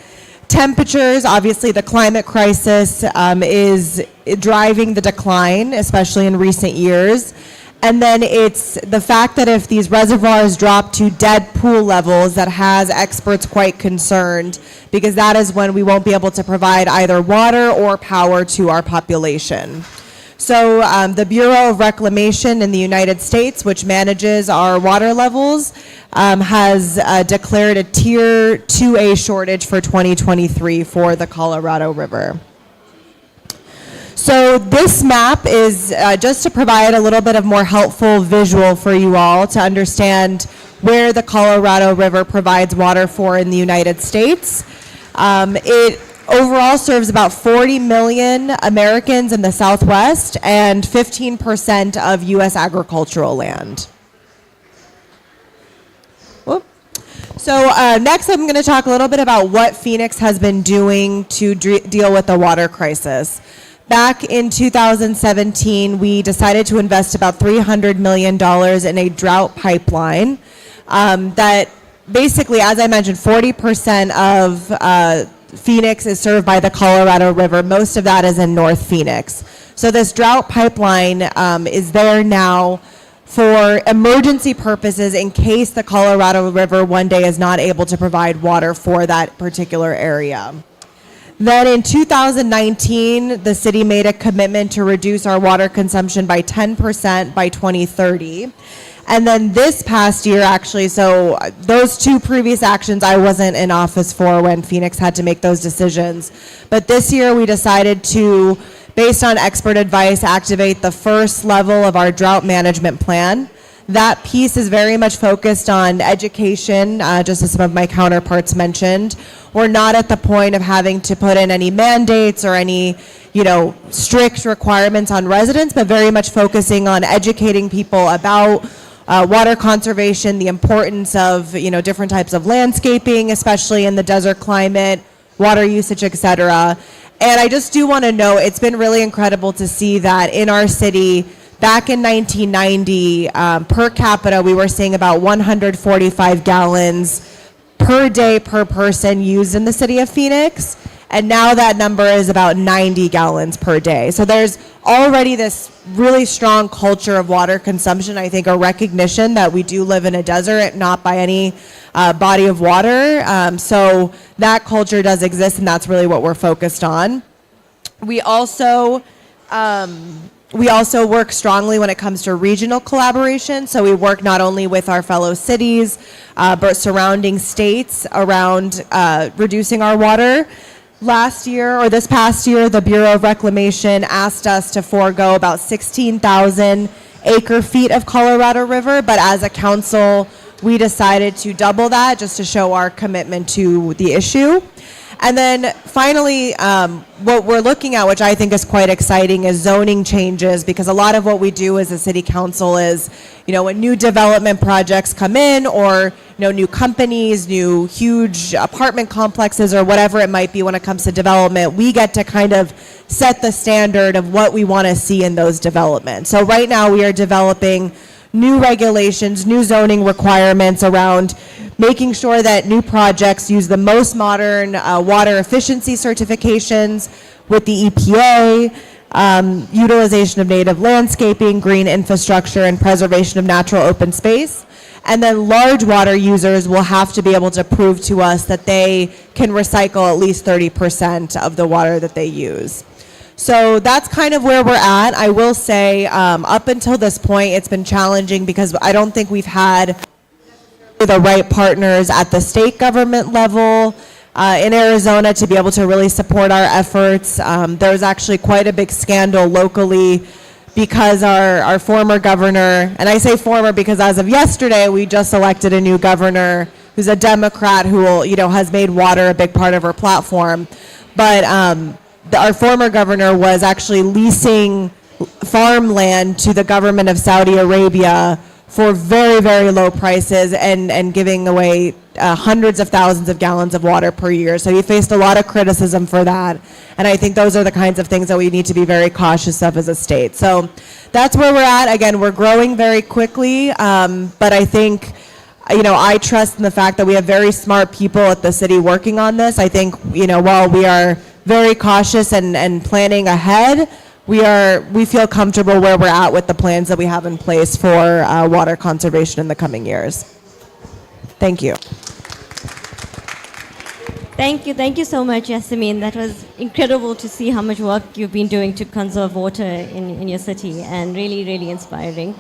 Temperatures, obviously the climate crisis is driving the decline, especially in recent years. And then it's the fact that if these reservoirs drop to dead pool levels, that has experts quite concerned, because that is when we won't be able to provide either water or power to our population. So the Bureau of Reclamation in the United States, which manages our water levels, has declared a Tier 2A shortage for 2023 for the Colorado River. So this map is just to provide a little bit of more helpful visual for you all to understand where the Colorado River provides water for in the United States. It overall serves about 40 million Americans in the Southwest and 15% of U.S. agricultural land. Whoop. So next I'm going to talk a little bit about what Phoenix has been doing to deal with the water crisis. Back in 2017, we decided to invest about $300 million in a drought pipeline that basically, as I mentioned, 40% of Phoenix is served by the Colorado River. Most of that is in North Phoenix. So this drought pipeline is there now for emergency purposes in case the Colorado River one day is not able to provide water for that particular area. Then in 2019, the city made a commitment to reduce our water consumption by 10% by 2030. And then this past year, actually, so those two previous actions I wasn't in office for when Phoenix had to make those decisions. But this year we decided to, based on expert advice, activate the first level of our drought management plan. That piece is very much focused on education, just as some of my counterparts mentioned. We're not at the point of having to put in any mandates or any, strict requirements on residents, but very much focusing on educating people about water conservation, the importance of, different types of landscaping, especially in the desert climate, water usage, et cetera. And I just do want to know, it's been really incredible to see that in our city, back in 1990, per capita, we were seeing about 145 gallons per day per person used in the city of Phoenix. And now that number is about 90 gallons per day. So there's already this really strong culture of water consumption. I think a recognition that we do live in a desert, not by any body of water. So that culture does exist, and that's really what we're focused on. We also work strongly when it comes to regional collaboration. So we work not only with our fellow cities, but surrounding states around reducing our water. Last year, or this past year, the Bureau of Reclamation asked us to forego about 16,000 acre feet of Colorado River, but as a council, we decided to double that just to show our commitment to the issue. And then finally, what we're looking at, which I think is quite exciting, is zoning changes, because a lot of what we do as a city council is, when new development projects come in, or new companies, new huge apartment complexes, or whatever it might be when it comes to development, we get to kind of set the standard of what we want to see in those developments. So right now we are developing new regulations, new zoning requirements around making sure that new projects use the most modern water efficiency certifications with the EPA, utilization of native landscaping, green infrastructure, and preservation of natural open space. And then large water users will have to be able to prove to us that they can recycle at least 30% of the water that they use. So that's kind of where we're at. I will say up until this point, it's been challenging because I don't think we've had the right partners at the state government level in Arizona to be able to really support our efforts. There was actually quite a big scandal locally because our former governor, and I say former because as of yesterday, we just elected a new governor who's a Democrat who will, has made water a big part of her platform. But our former governor was actually leasing farmland to the government of Saudi Arabia for very, very low prices and giving away hundreds of thousands of gallons of water per year. So he faced a lot of criticism for that. And I think those are the kinds of things that we need to be very cautious of as a state. So that's where we're at. Again, we're growing very quickly, but I think I trust in the fact that we have very smart people at the city working on this. I think, while we are very cautious and planning ahead, we feel comfortable where we're at with the plans that we have in place for water conservation in the coming years. Thank you. Thank you so much, Yasemin. That was incredible to see how much work you've been doing to conserve water in your city, and really, really inspiring.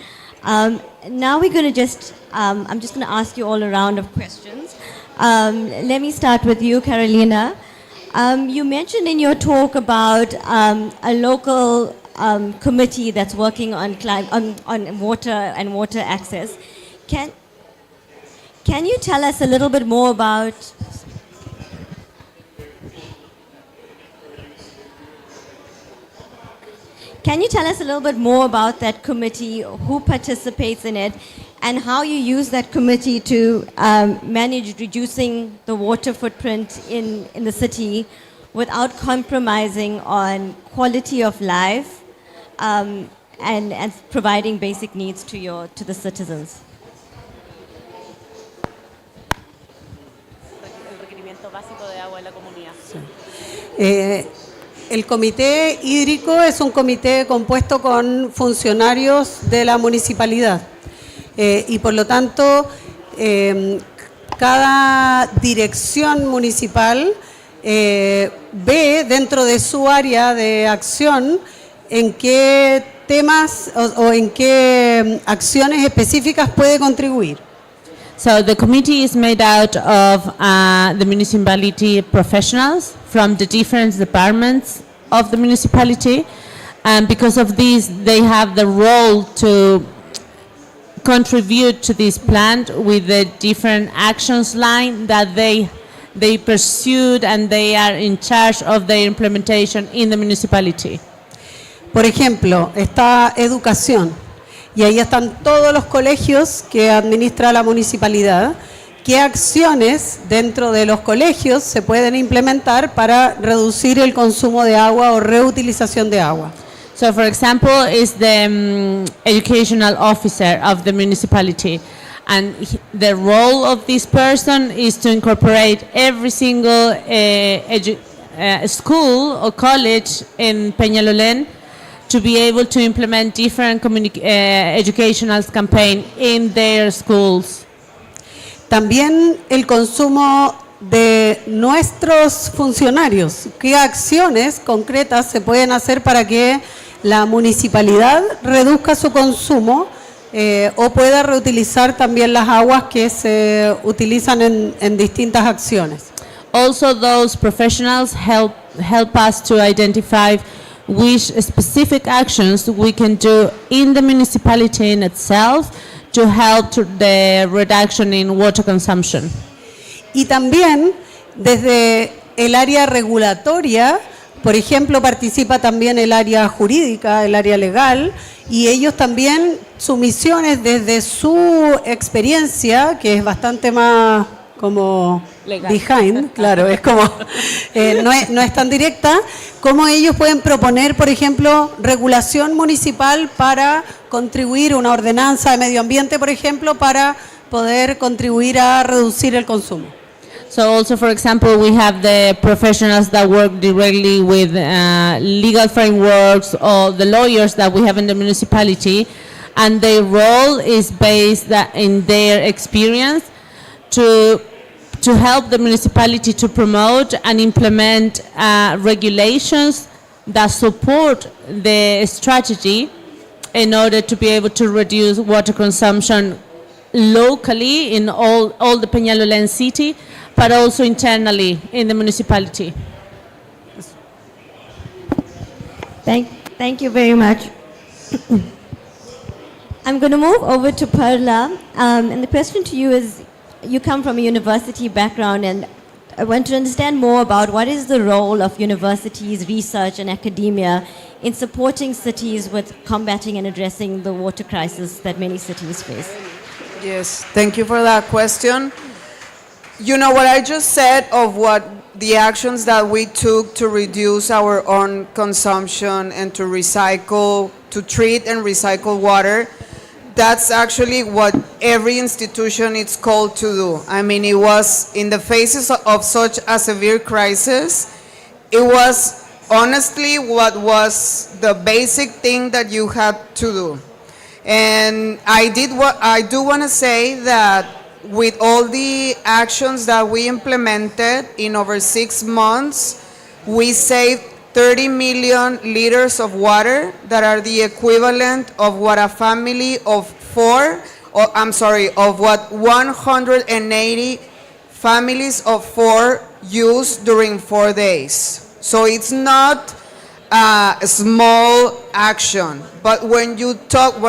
Now we're going to I'm just going to ask you all a round of questions. Let me start with you, Carolina. You mentioned in your talk about a local committee that's working on water and water access. Can you tell us a little bit more about... Can you tell us a little bit more about that committee, who participates in it, and how you use that committee to manage reducing the water footprint in the city without compromising on quality of life and providing basic needs to the citizens? El comité hídrico es un comité compuesto con funcionarios de la municipalidad y por lo tanto cada dirección municipal ve dentro de su área de acción en qué temas o en qué acciones específicas puede contribuir. So the committee is made out of the municipality professionals from the different departments of the municipality, and because of this they have the role to contribute to this plan with the different actions line that they pursued, and they are in charge of their implementation in the municipality. Por ejemplo, está educación. Y ahí están todos los colegios que administra la municipalidad. ¿Qué acciones dentro de los colegios se pueden implementar para reducir el consumo de agua o reutilización de agua? So, for example, is the educational officer of the municipality, and the role of this person is to incorporate every single school or college in Peñalolén to be able to implement different educational campaign in their schools. También el consumo de nuestros funcionarios. ¿Qué acciones concretas se pueden hacer para que la municipalidad reduzca su consumo o pueda reutilizar también las aguas que se utilizan en distintas acciones? Also, those professionals help us to identify which specific actions we can do in the municipality in itself to help to the reduction in water consumption. Y también desde el área regulatoria, por ejemplo, participa también el área jurídica, el área legal, y ellos también, su misión es desde su experiencia, que es bastante más como Legal. behind, claro, es como, no es tan directa, cómo ellos pueden proponer, por ejemplo, regulación municipal para contribuir, una ordenanza de medio ambiente, por ejemplo, para poder contribuir a reducir el consumo. So also, for example, we have the professionals that work directly with legal frameworks or the lawyers that we have in the municipality, and their role is based in their experience to help the municipality to promote and implement regulations that support the strategy in order to be able to reduce water consumption locally in all the Peñalolén city, but also internally in the municipality. Thank you very much. I'm going to move over to Perla, and the question to you is, you come from a university background, and I want to understand more about what is the role of universities, research, and academia in supporting cities with combating and addressing the water crisis that many cities face. Yes, thank you for that question. You know what I just said of what the actions that we took to reduce our own consumption and to recycle, to treat and recycle water, that's actually what every institution is called to do. I mean, it was in the faces of such a severe crisis, it was honestly what was the basic thing that you had to do. And I do want to say that with all the actions that we implemented in over 6 months, we saved 30 million liters of water that are the equivalent of what a family of of what 180 families of 4 use during 4 days. So it's not a small action. But when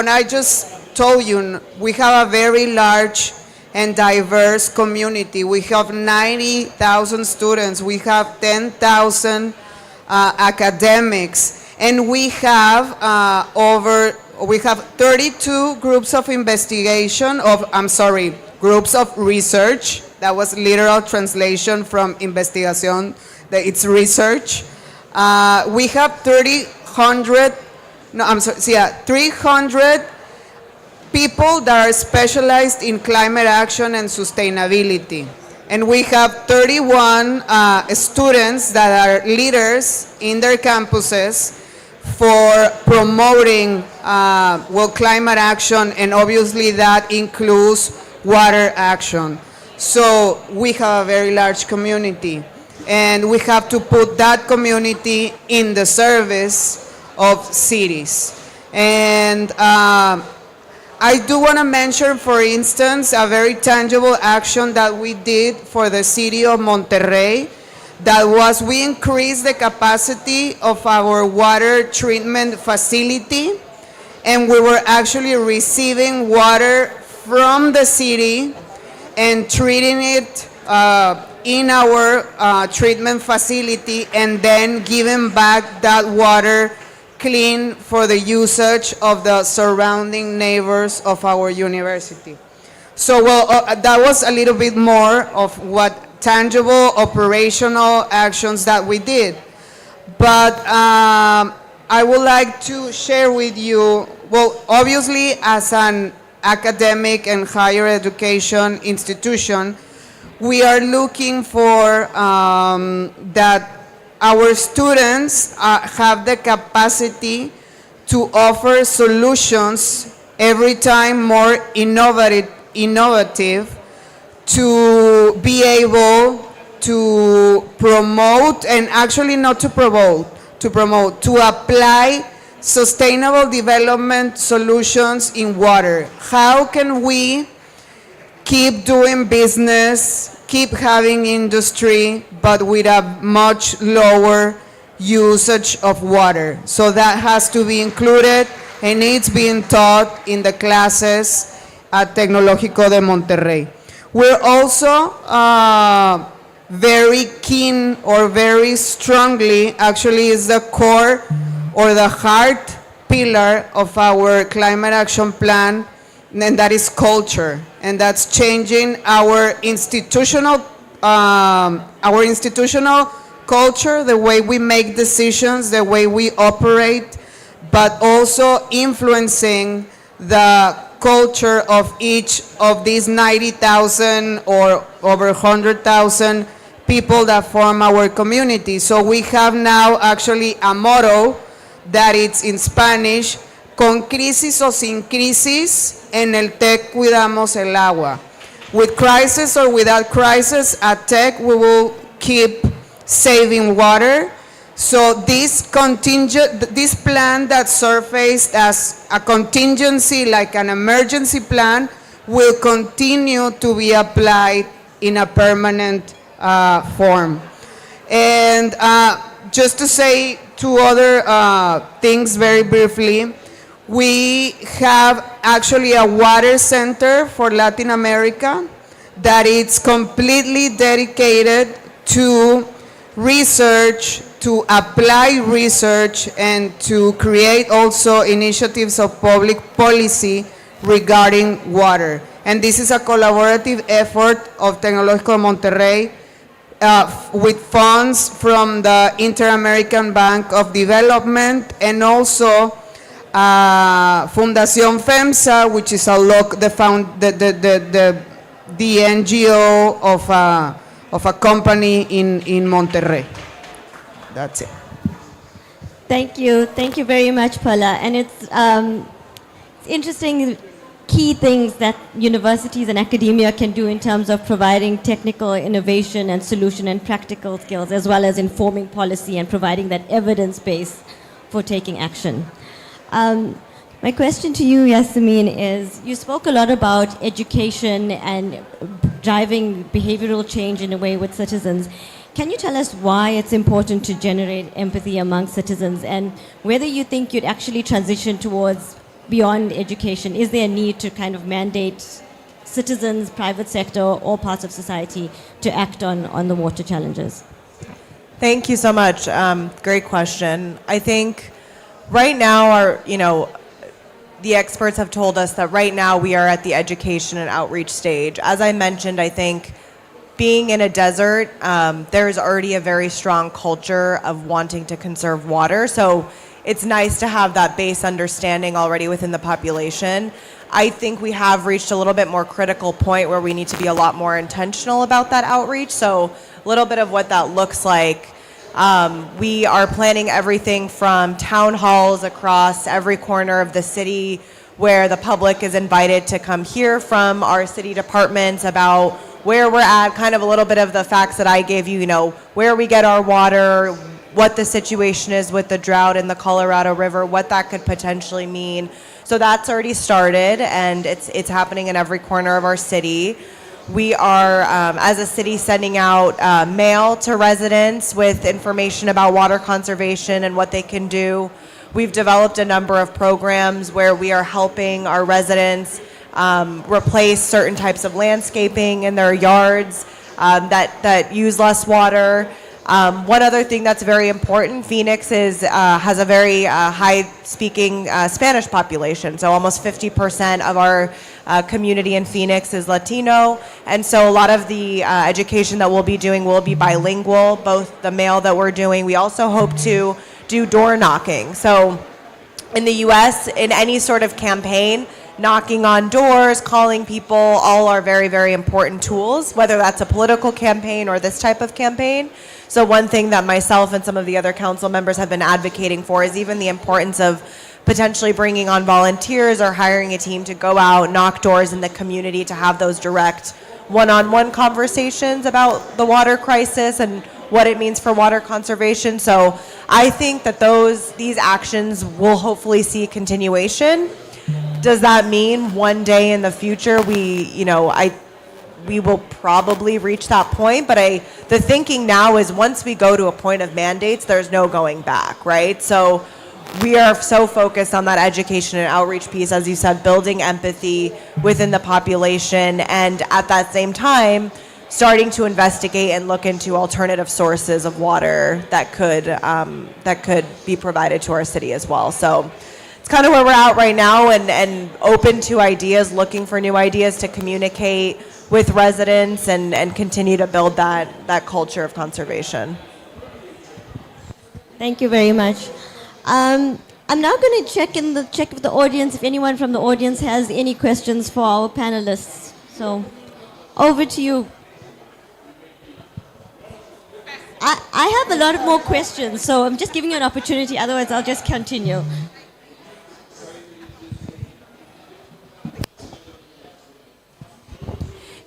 I just told you, we have a very large and diverse community. We have 90,000 students. We have 10,000 academics, and we have 32 groups of groups of research. That was literal translation from investigación. It's research. We have 300 people that are specialized in climate action and sustainability. And we have 31 students that are leaders in their campuses for promoting climate action, and obviously that includes water action. So we have a very large community, and we have to put that community in the service of cities. And I do want to mention, for instance, a very tangible action that we did for the city of Monterrey. That was, we increased the capacity of our water treatment facility, and we were actually receiving water from the city and treating it in our treatment facility, and then giving back that water clean for the usage of the surrounding neighbors of our university. So, that was a little bit more of what tangible operational actions that we did. But I would like to share with you, obviously as an academic and higher education institution, we are looking for that our students have the capacity to offer solutions every time more innovative to be able to promote, and actually not to promote, to apply sustainable development solutions in water. How can we keep doing business, keep having industry, but with a much lower usage of water? So that has to be included, and it's being taught in the classes at Tecnológico de Monterrey. We're also very keen or very strongly actually is the core or the heart pillar of our climate action plan, and that is culture. And that's changing our institutional culture, the way we make decisions, the way we operate, but also influencing the culture of each of these 90,000 or over 100,000 people that form our community. So we have now actually a motto that it's in Spanish, con crisis o sin crisis, en el TEC cuidamos el agua. With crisis or without crisis, at TEC we will keep saving water. So this plan that surfaced as a contingency, like an emergency plan, will continue to be applied in a permanent form. And just to say two other things very briefly, we have actually a water center for Latin America that is completely dedicated to research, to apply research, and to create also initiatives of public policy regarding water. And this is a collaborative effort of Tecnológico de Monterrey with funds from the Inter-American Bank of Development, and also Fundación FEMSA, which is the NGO of a company in Monterrey. That's it. Thank you very much, Paula. And it's interesting key things that universities and academia can do in terms of providing technical innovation and solution and practical skills, as well as informing policy and providing that evidence base for taking action. My question to you, Yasmin, is you spoke a lot about education and driving behavioral change in a way with citizens. Can you tell us why it's important to generate empathy among citizens, and whether you think you'd actually transition towards beyond education? Is there a need to kind of mandate citizens, private sector, all parts of society to act on the water challenges? Thank you so much. Great question. I think right now the experts have told us that right now we are at the education and outreach stage. As I mentioned, I think being in a desert, there's already a very strong culture of wanting to conserve water. So it's nice to have that base understanding already within the population. I think we have reached a little bit more critical point where we need to be a lot more intentional about that outreach. So a little bit of what that looks like. We are planning everything from town halls across every corner of the city, where the public is invited to come hear from our city departments about where we're at, kind of a little bit of the facts that I gave you, where we get our water, what the situation is with the drought in the Colorado River, what that could potentially mean. So that's already started, and it's happening in every corner of our city. We are, as a city, sending out mail to residents with information about water conservation and what they can do. We've developed a number of programs where we are helping our residents replace certain types of landscaping in their yards that use less water. One other thing that's very important, Phoenix has a very high-speaking Spanish population, so almost 50% of our community in Phoenix is Latino, and so a lot of the education that we'll be doing will be bilingual, both the mail that we're doing. We also hope to do door knocking. So in the US, in any sort of campaign, knocking on doors, calling people, all are very, very important tools, whether that's a political campaign or this type of campaign. So one thing that myself and some of the other council members have been advocating for is even the importance of potentially bringing on volunteers or hiring a team to go out, knock doors in the community to have those direct one-on-one conversations about the water crisis and what it means for water conservation. So I think that these actions will hopefully see continuation. Does that mean one day in the future we will probably reach that point? But the thinking now is once we go to a point of mandates, there's no going back, right? So we are so focused on that education and outreach piece, as you said, building empathy within the population, and at that same time, starting to investigate and look into alternative sources of water that could be provided to our city as well. So it's kind of where we're at right now, and open to ideas, looking for new ideas to communicate with residents and continue to build that culture of conservation. Thank you very much. I'm now going to check with the audience if anyone from the audience has any questions for our panelists. So, over to you. I have a lot of more questions, so I'm just giving you an opportunity. Otherwise, I'll just continue.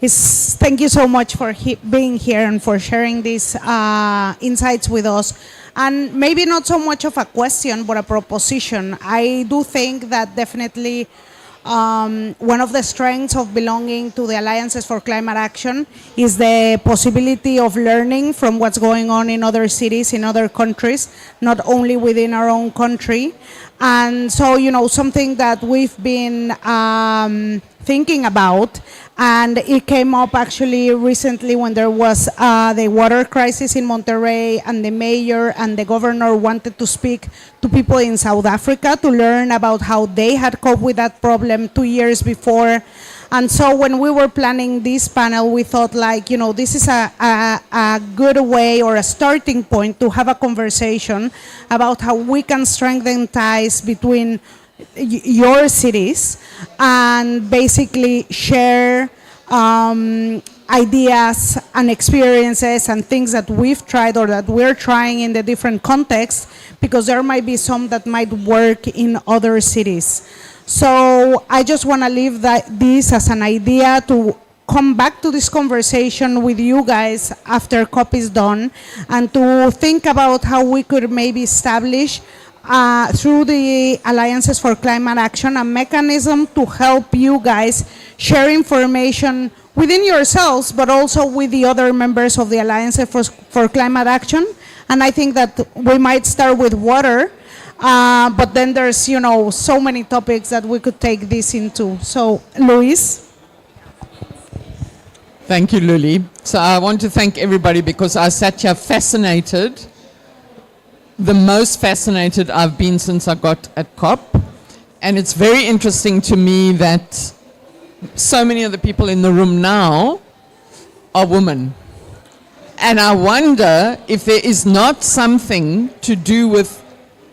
Thank you so much for being here and for sharing these insights with us. And maybe not so much of a question, but a proposition. I do think that definitely one of the strengths of belonging to the Alliances for Climate Action is the possibility of learning from what's going on in other cities, in other countries, not only within our own country. And so, something that we've been thinking about, and it came up actually recently when there was the water crisis in Monterrey, and the mayor and the governor wanted to speak to people in South Africa to learn about how they had coped with that problem 2 years before. And so when we were planning this panel, we thought this is a good way or a starting point to have a conversation about how we can strengthen ties between your cities and basically share ideas and experiences and things that we've tried or that we're trying in the different contexts, because there might be some that might work in other cities. So I just want to leave this as an idea to come back to this conversation with you guys after COP is done, and to think about how we could maybe establish through the Alliances for Climate Action a mechanism to help you guys share information within yourselves, but also with the other members of the Alliances for Climate Action. And I think that we might start with water, but then there's, so many topics that we could take this into. So, Luis? Thank you, Luli. So I want to thank everybody, because I sat here fascinated, the most fascinated I've been since I got at COP. And it's very interesting to me that so many of the people in the room now are women. And I wonder if there is not something to do with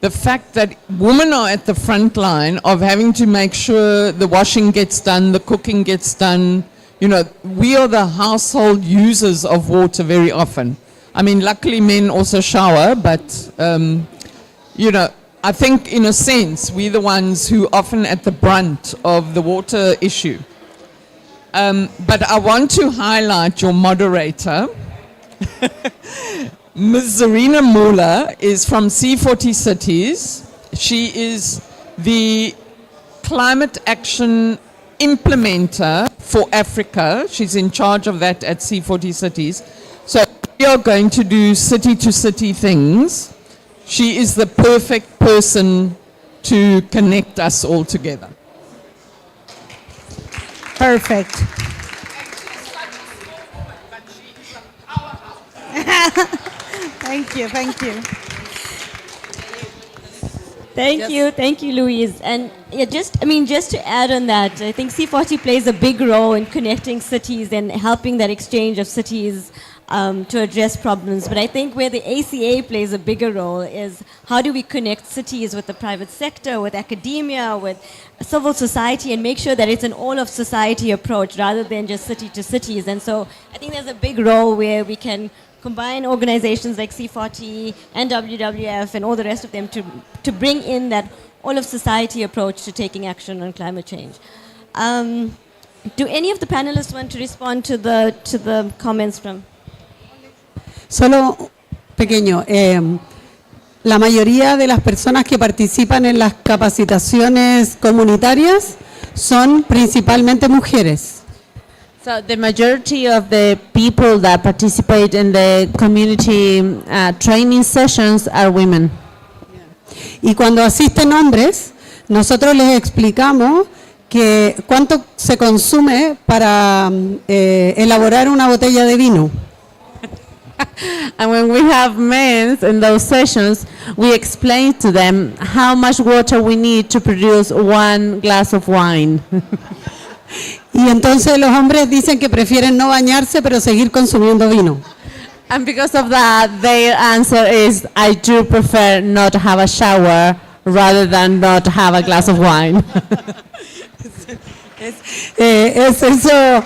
the fact that women are at the front line of having to make sure the washing gets done, the cooking gets done. We are the household users of water very often. I mean, luckily men also shower, but, I think in a sense, we're the ones who are often at the brunt of the water issue. But I want to highlight your moderator. Ms. Zarina Muller is from C40 Cities. She is the climate action implementer for Africa. She's in charge of that at C40 Cities. So we are going to do city-to-city things. She is the perfect person to connect us all together. Perfect. Thank you. Thank you, Louise. And just to add on that, I think C40 plays a big role in connecting cities and helping that exchange of cities to address problems. But I think where the ACA plays a bigger role is how do we connect cities with the private sector, with academia, with civil society, and make sure that it's an all-of-society approach rather than just city to cities. And so I think there's a big role where we can combine organizations like C40 and WWF and all the rest of them to bring in that all-of-society approach to taking action on climate change. Do any of the panelists want to respond to the comments from? Solo pequeño. La mayoría de las personas que participan en las capacitaciones comunitarias son principalmente mujeres. So the majority of the people that participate in the community training sessions are women. Y cuando asisten hombres, nosotros les explicamos que cuánto se consume para elaborar una botella de vino. And when we have men in those sessions, we explain to them how much water we need to produce one glass of wine. Y entonces los hombres dicen que prefieren no bañarse pero seguir consumiendo vino. And because of that, their answer is, I do prefer not to have a shower rather than not to have a glass of wine. Es eso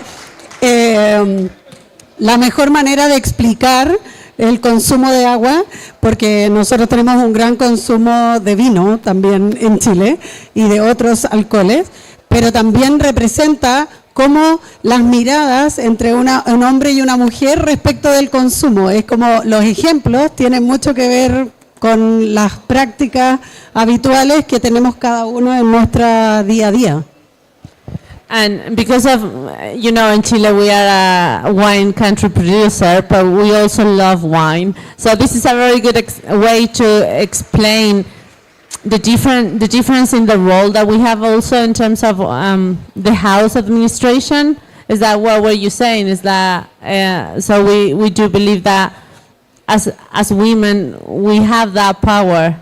la mejor manera de explicar el consumo de agua, porque nosotros tenemos un gran consumo de vino también en Chile y de otros alcoholes, pero también representa cómo las miradas entre un hombre y una mujer respecto del consumo. Es como los ejemplos tienen mucho que ver con las prácticas habituales que tenemos cada uno en nuestra día a día. And because of, in Chile we are a wine country producer, but we also love wine. So this is a very good way to explain the difference in the role that we have also in terms of the house administration. Is that what were you saying? Is that so we do believe that as women we have that power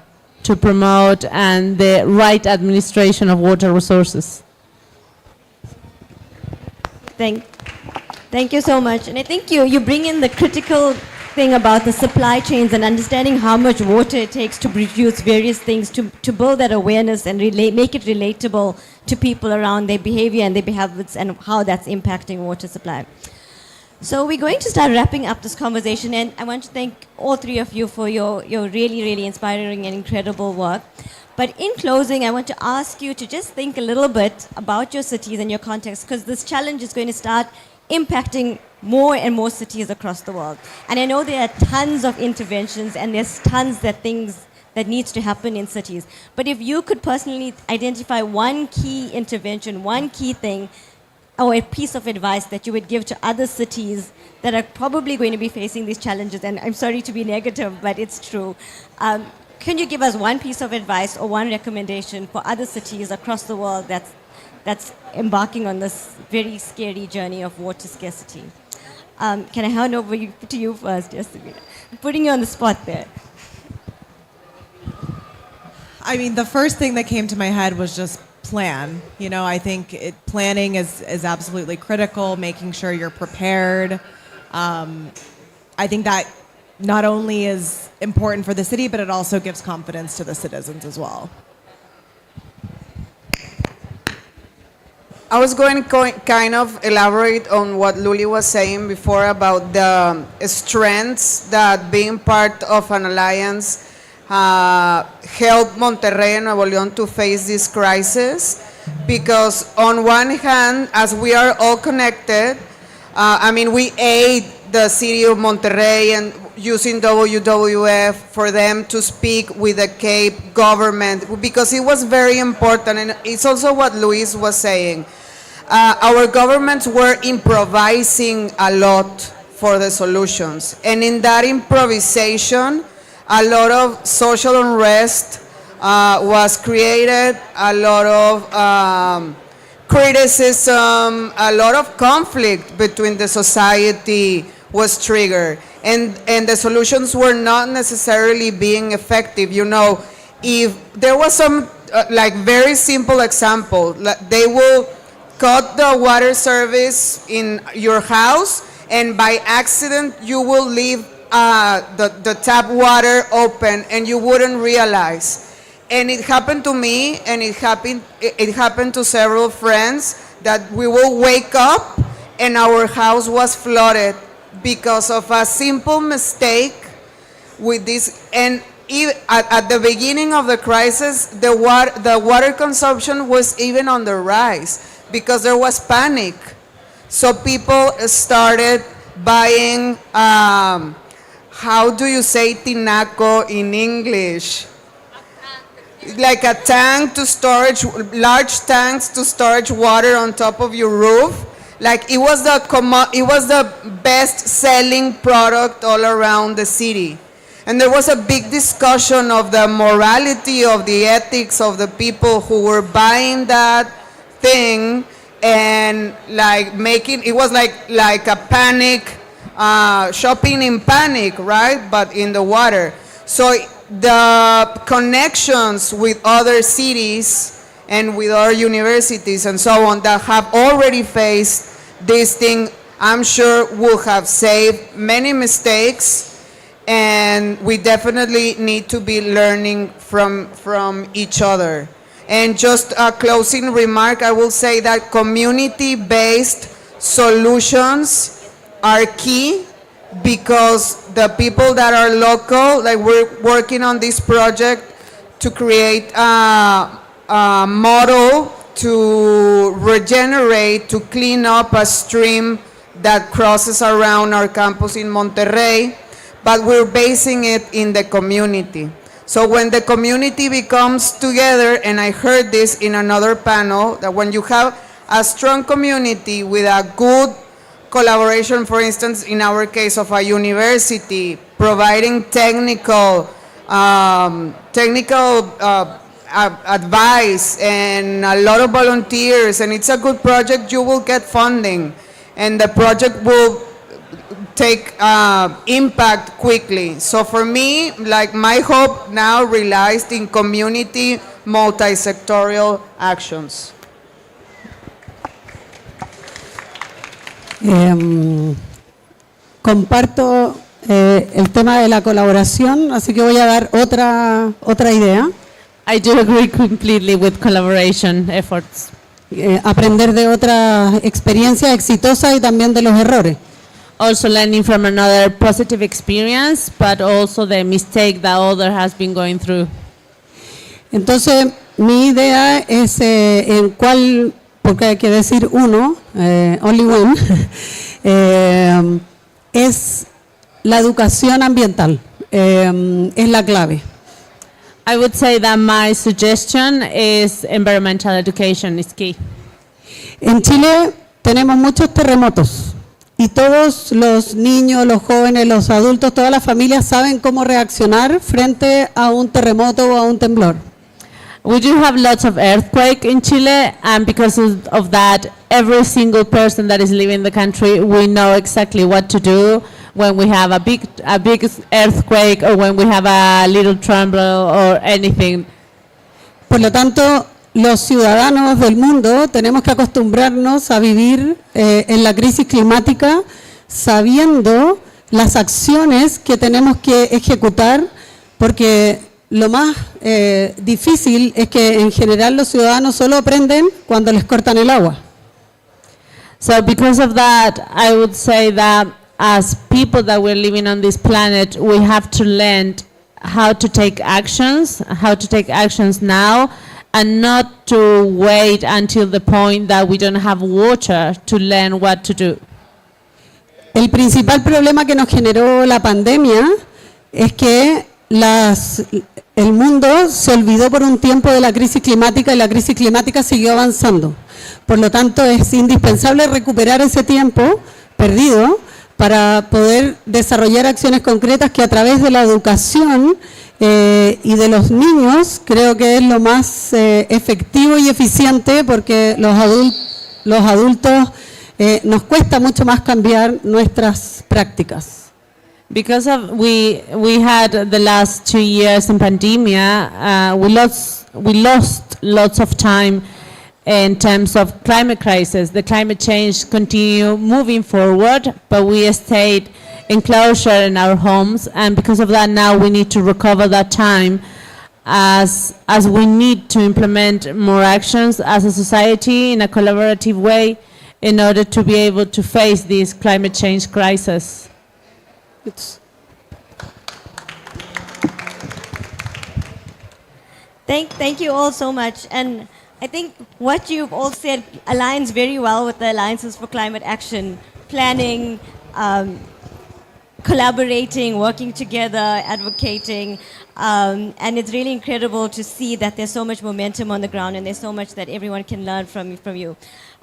to promote and the right administration of water resources. Thank you so much. And I think you bring in the critical thing about the supply chains and understanding how much water it takes to produce various things, to build that awareness and make it relatable to people around their behavior and their habits and how that's impacting water supply. So we're going to start wrapping up this conversation, and I want to thank all three of you for your really, really inspiring and incredible work. But in closing, I want to ask you to just think a little bit about your cities and your context, because this challenge is going to start impacting more and more cities across the world. And I know there are tons of interventions and there's tons of things that needs to happen in cities. But if you could personally identify one key intervention, one key thing, or a piece of advice that you would give to other cities that are probably going to be facing these challenges, and I'm sorry to be negative, but it's true. Can you give us one piece of advice or one recommendation for other cities across the world that's embarking on this very scary journey of water scarcity? Can I hand over to you first, Yasmina? I'm putting you on the spot there. I mean, the first thing that came to my head was just plan. I think planning is absolutely critical, making sure you're prepared. I think that not only is important for the city, but it also gives confidence to the citizens as well. I was going to kind of elaborate on what Luli was saying before about the strengths that being part of an alliance helped Monterrey and Nuevo León to face this crisis. Because on one hand, as we are all connected, we aid the city of Monterrey and using WWF for them to speak with the Cape government, because it was very important, and it's also what Luis was saying. Our governments were improvising a lot for the solutions, and in that improvisation, a lot of social unrest was created, a lot of criticism, a lot of conflict between the society was triggered, and the solutions were not necessarily being effective. If there was some very simple example, they will cut the water service in your house, and by accident you will leave the tap water open and you wouldn't realize. And it happened to me, and it happened to several friends, that we will wake up and our house was flooded because of a simple mistake with this. And at the beginning of the crisis, the water consumption was even on the rise because there was panic. So people started buying, how do you say tinaco in English? Like a tank to storage, large tanks to storage water on top of your roof. Like it was the best selling product all around the city. And there was a big discussion of the morality, of the ethics of the people who were buying that thing and like making it was like a panic, shopping in panic, right? But in the water. So the connections with other cities and with our universities and so on that have already faced this thing, I'm sure will have saved many mistakes, and we definitely need to be learning from each other. And just a closing remark, I will say that community-based solutions are key, because the people that are local, like we're working on this project to create a model to regenerate, to clean up a stream that crosses around our campus in Monterrey, but we're basing it in the community. So when the community becomes together, and I heard this in another panel, that when you have a strong community with a good collaboration, for instance, in our case of a university, providing technical advice and a lot of volunteers, and it's a good project, you will get funding, and the project will take impact quickly. So for me, like my hope now relies in community multi-sectorial actions. Comparto el tema de la colaboración, así que voy a dar otra idea. I do agree completely with collaboration efforts. Aprender de otras experiencias exitosas y también de los errores. Also learning from another positive experience, but also the mistake that other has been going through. Entonces, mi idea es en cuál, porque hay que decir uno, only one, es la educación ambiental, es la clave. I would say that my suggestion is environmental education is key. En Chile tenemos muchos terremotos y todos los niños, los jóvenes, los adultos, todas las familias saben cómo reaccionar frente a un terremoto o a un temblor. We do have lots of earthquake in Chile, and because of that, every single person that is living in the country, we know exactly what to do when we have a big earthquake or when we have a little tremble or anything. Por lo tanto, los ciudadanos del mundo tenemos que acostumbrarnos a vivir en la crisis climática sabiendo las acciones que tenemos que ejecutar, porque lo más difícil es que en general los ciudadanos solo aprenden cuando les cortan el agua. So because of that, I would say that as people that we're living on this planet, we have to learn how to take actions now, and not to wait until the point that we don't have water to learn what to do. El principal problema que nos generó la pandemia es que el mundo se olvidó por un tiempo de la crisis climática y la crisis climática siguió avanzando. Por lo tanto, es indispensable recuperar ese tiempo perdido para poder desarrollar acciones concretas que a través de la educación y de los niños creo que es lo más efectivo y eficiente, porque los adultos nos cuesta mucho más cambiar nuestras prácticas. Because we had the last 2 years in pandemia, we lost lots of time in terms of climate crisis. The climate change continue moving forward, but we stayed in closure in our homes, and because of that now we need to recover that time as we need to implement more actions as a society in a collaborative way in order to be able to face this climate change crisis. Thank you all so much. And I think what you've all said aligns very well with the Alliances for Climate Action, planning, collaborating, working together, advocating. And it's really incredible to see that there's so much momentum on the ground and there's so much that everyone can learn from you.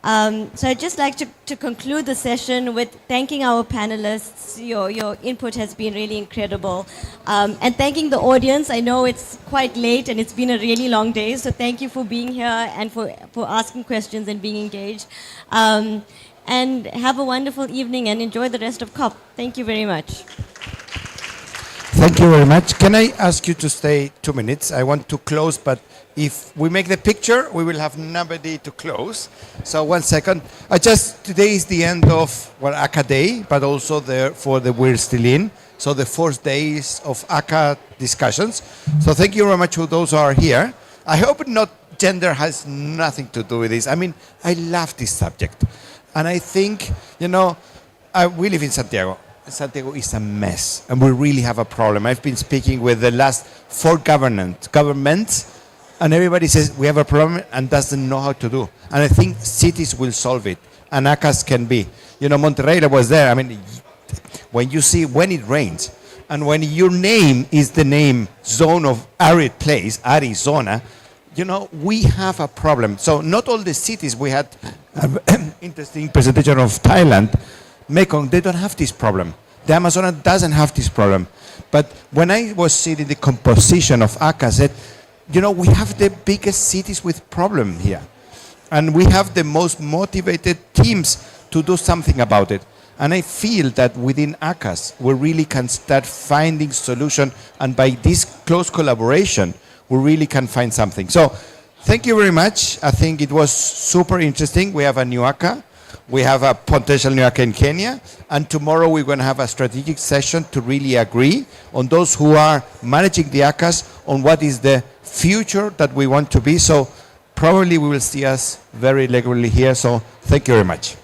So I'd just like to conclude the session with thanking our panelists. Your input has been really incredible. And thanking the audience. I know it's quite late and it's been a really long day, so thank you for being here and for asking questions and being engaged. And have a wonderful evening and enjoy the rest of COP. Thank you very much. Thank you very much. Can I ask you to stay 2 minutes? I want to close, but if we make the picture, we will have nobody to close. So 1 second. Today is the end of ACA Day, but also we're still in. So the 4th days of ACA discussions. So thank you very much to those who are here. I hope gender has nothing to do with this. I mean, I love this subject. And I think, we live in Santiago. Santiago is a mess, and we really have a problem. I've been speaking with the last 4 governments, and everybody says we have a problem and doesn't know how to do. And I think cities will solve it, and ACAS can be. Monterrey was there. I mean, when it rains, and when your name is the name zone of arid place, Arizona, we have a problem. So not all the cities, we had an interesting presentation of Thailand, Mekong, they don't have this problem. The Amazonas doesn't have this problem. But when I was seeing the composition of ACA, I said, we have the biggest cities with problem here. And we have the most motivated teams to do something about it. And I feel that within ACAS, we really can start finding solution. And by this close collaboration, we really can find something. So thank you very much. I think it was super interesting. We have a new ACA. We have a potential new ACA in Kenya. And tomorrow we're going to have a strategic session to really agree on those who are managing the ACAs on what is the future that we want to be. So probably we will see us very regularly here. So thank you very much.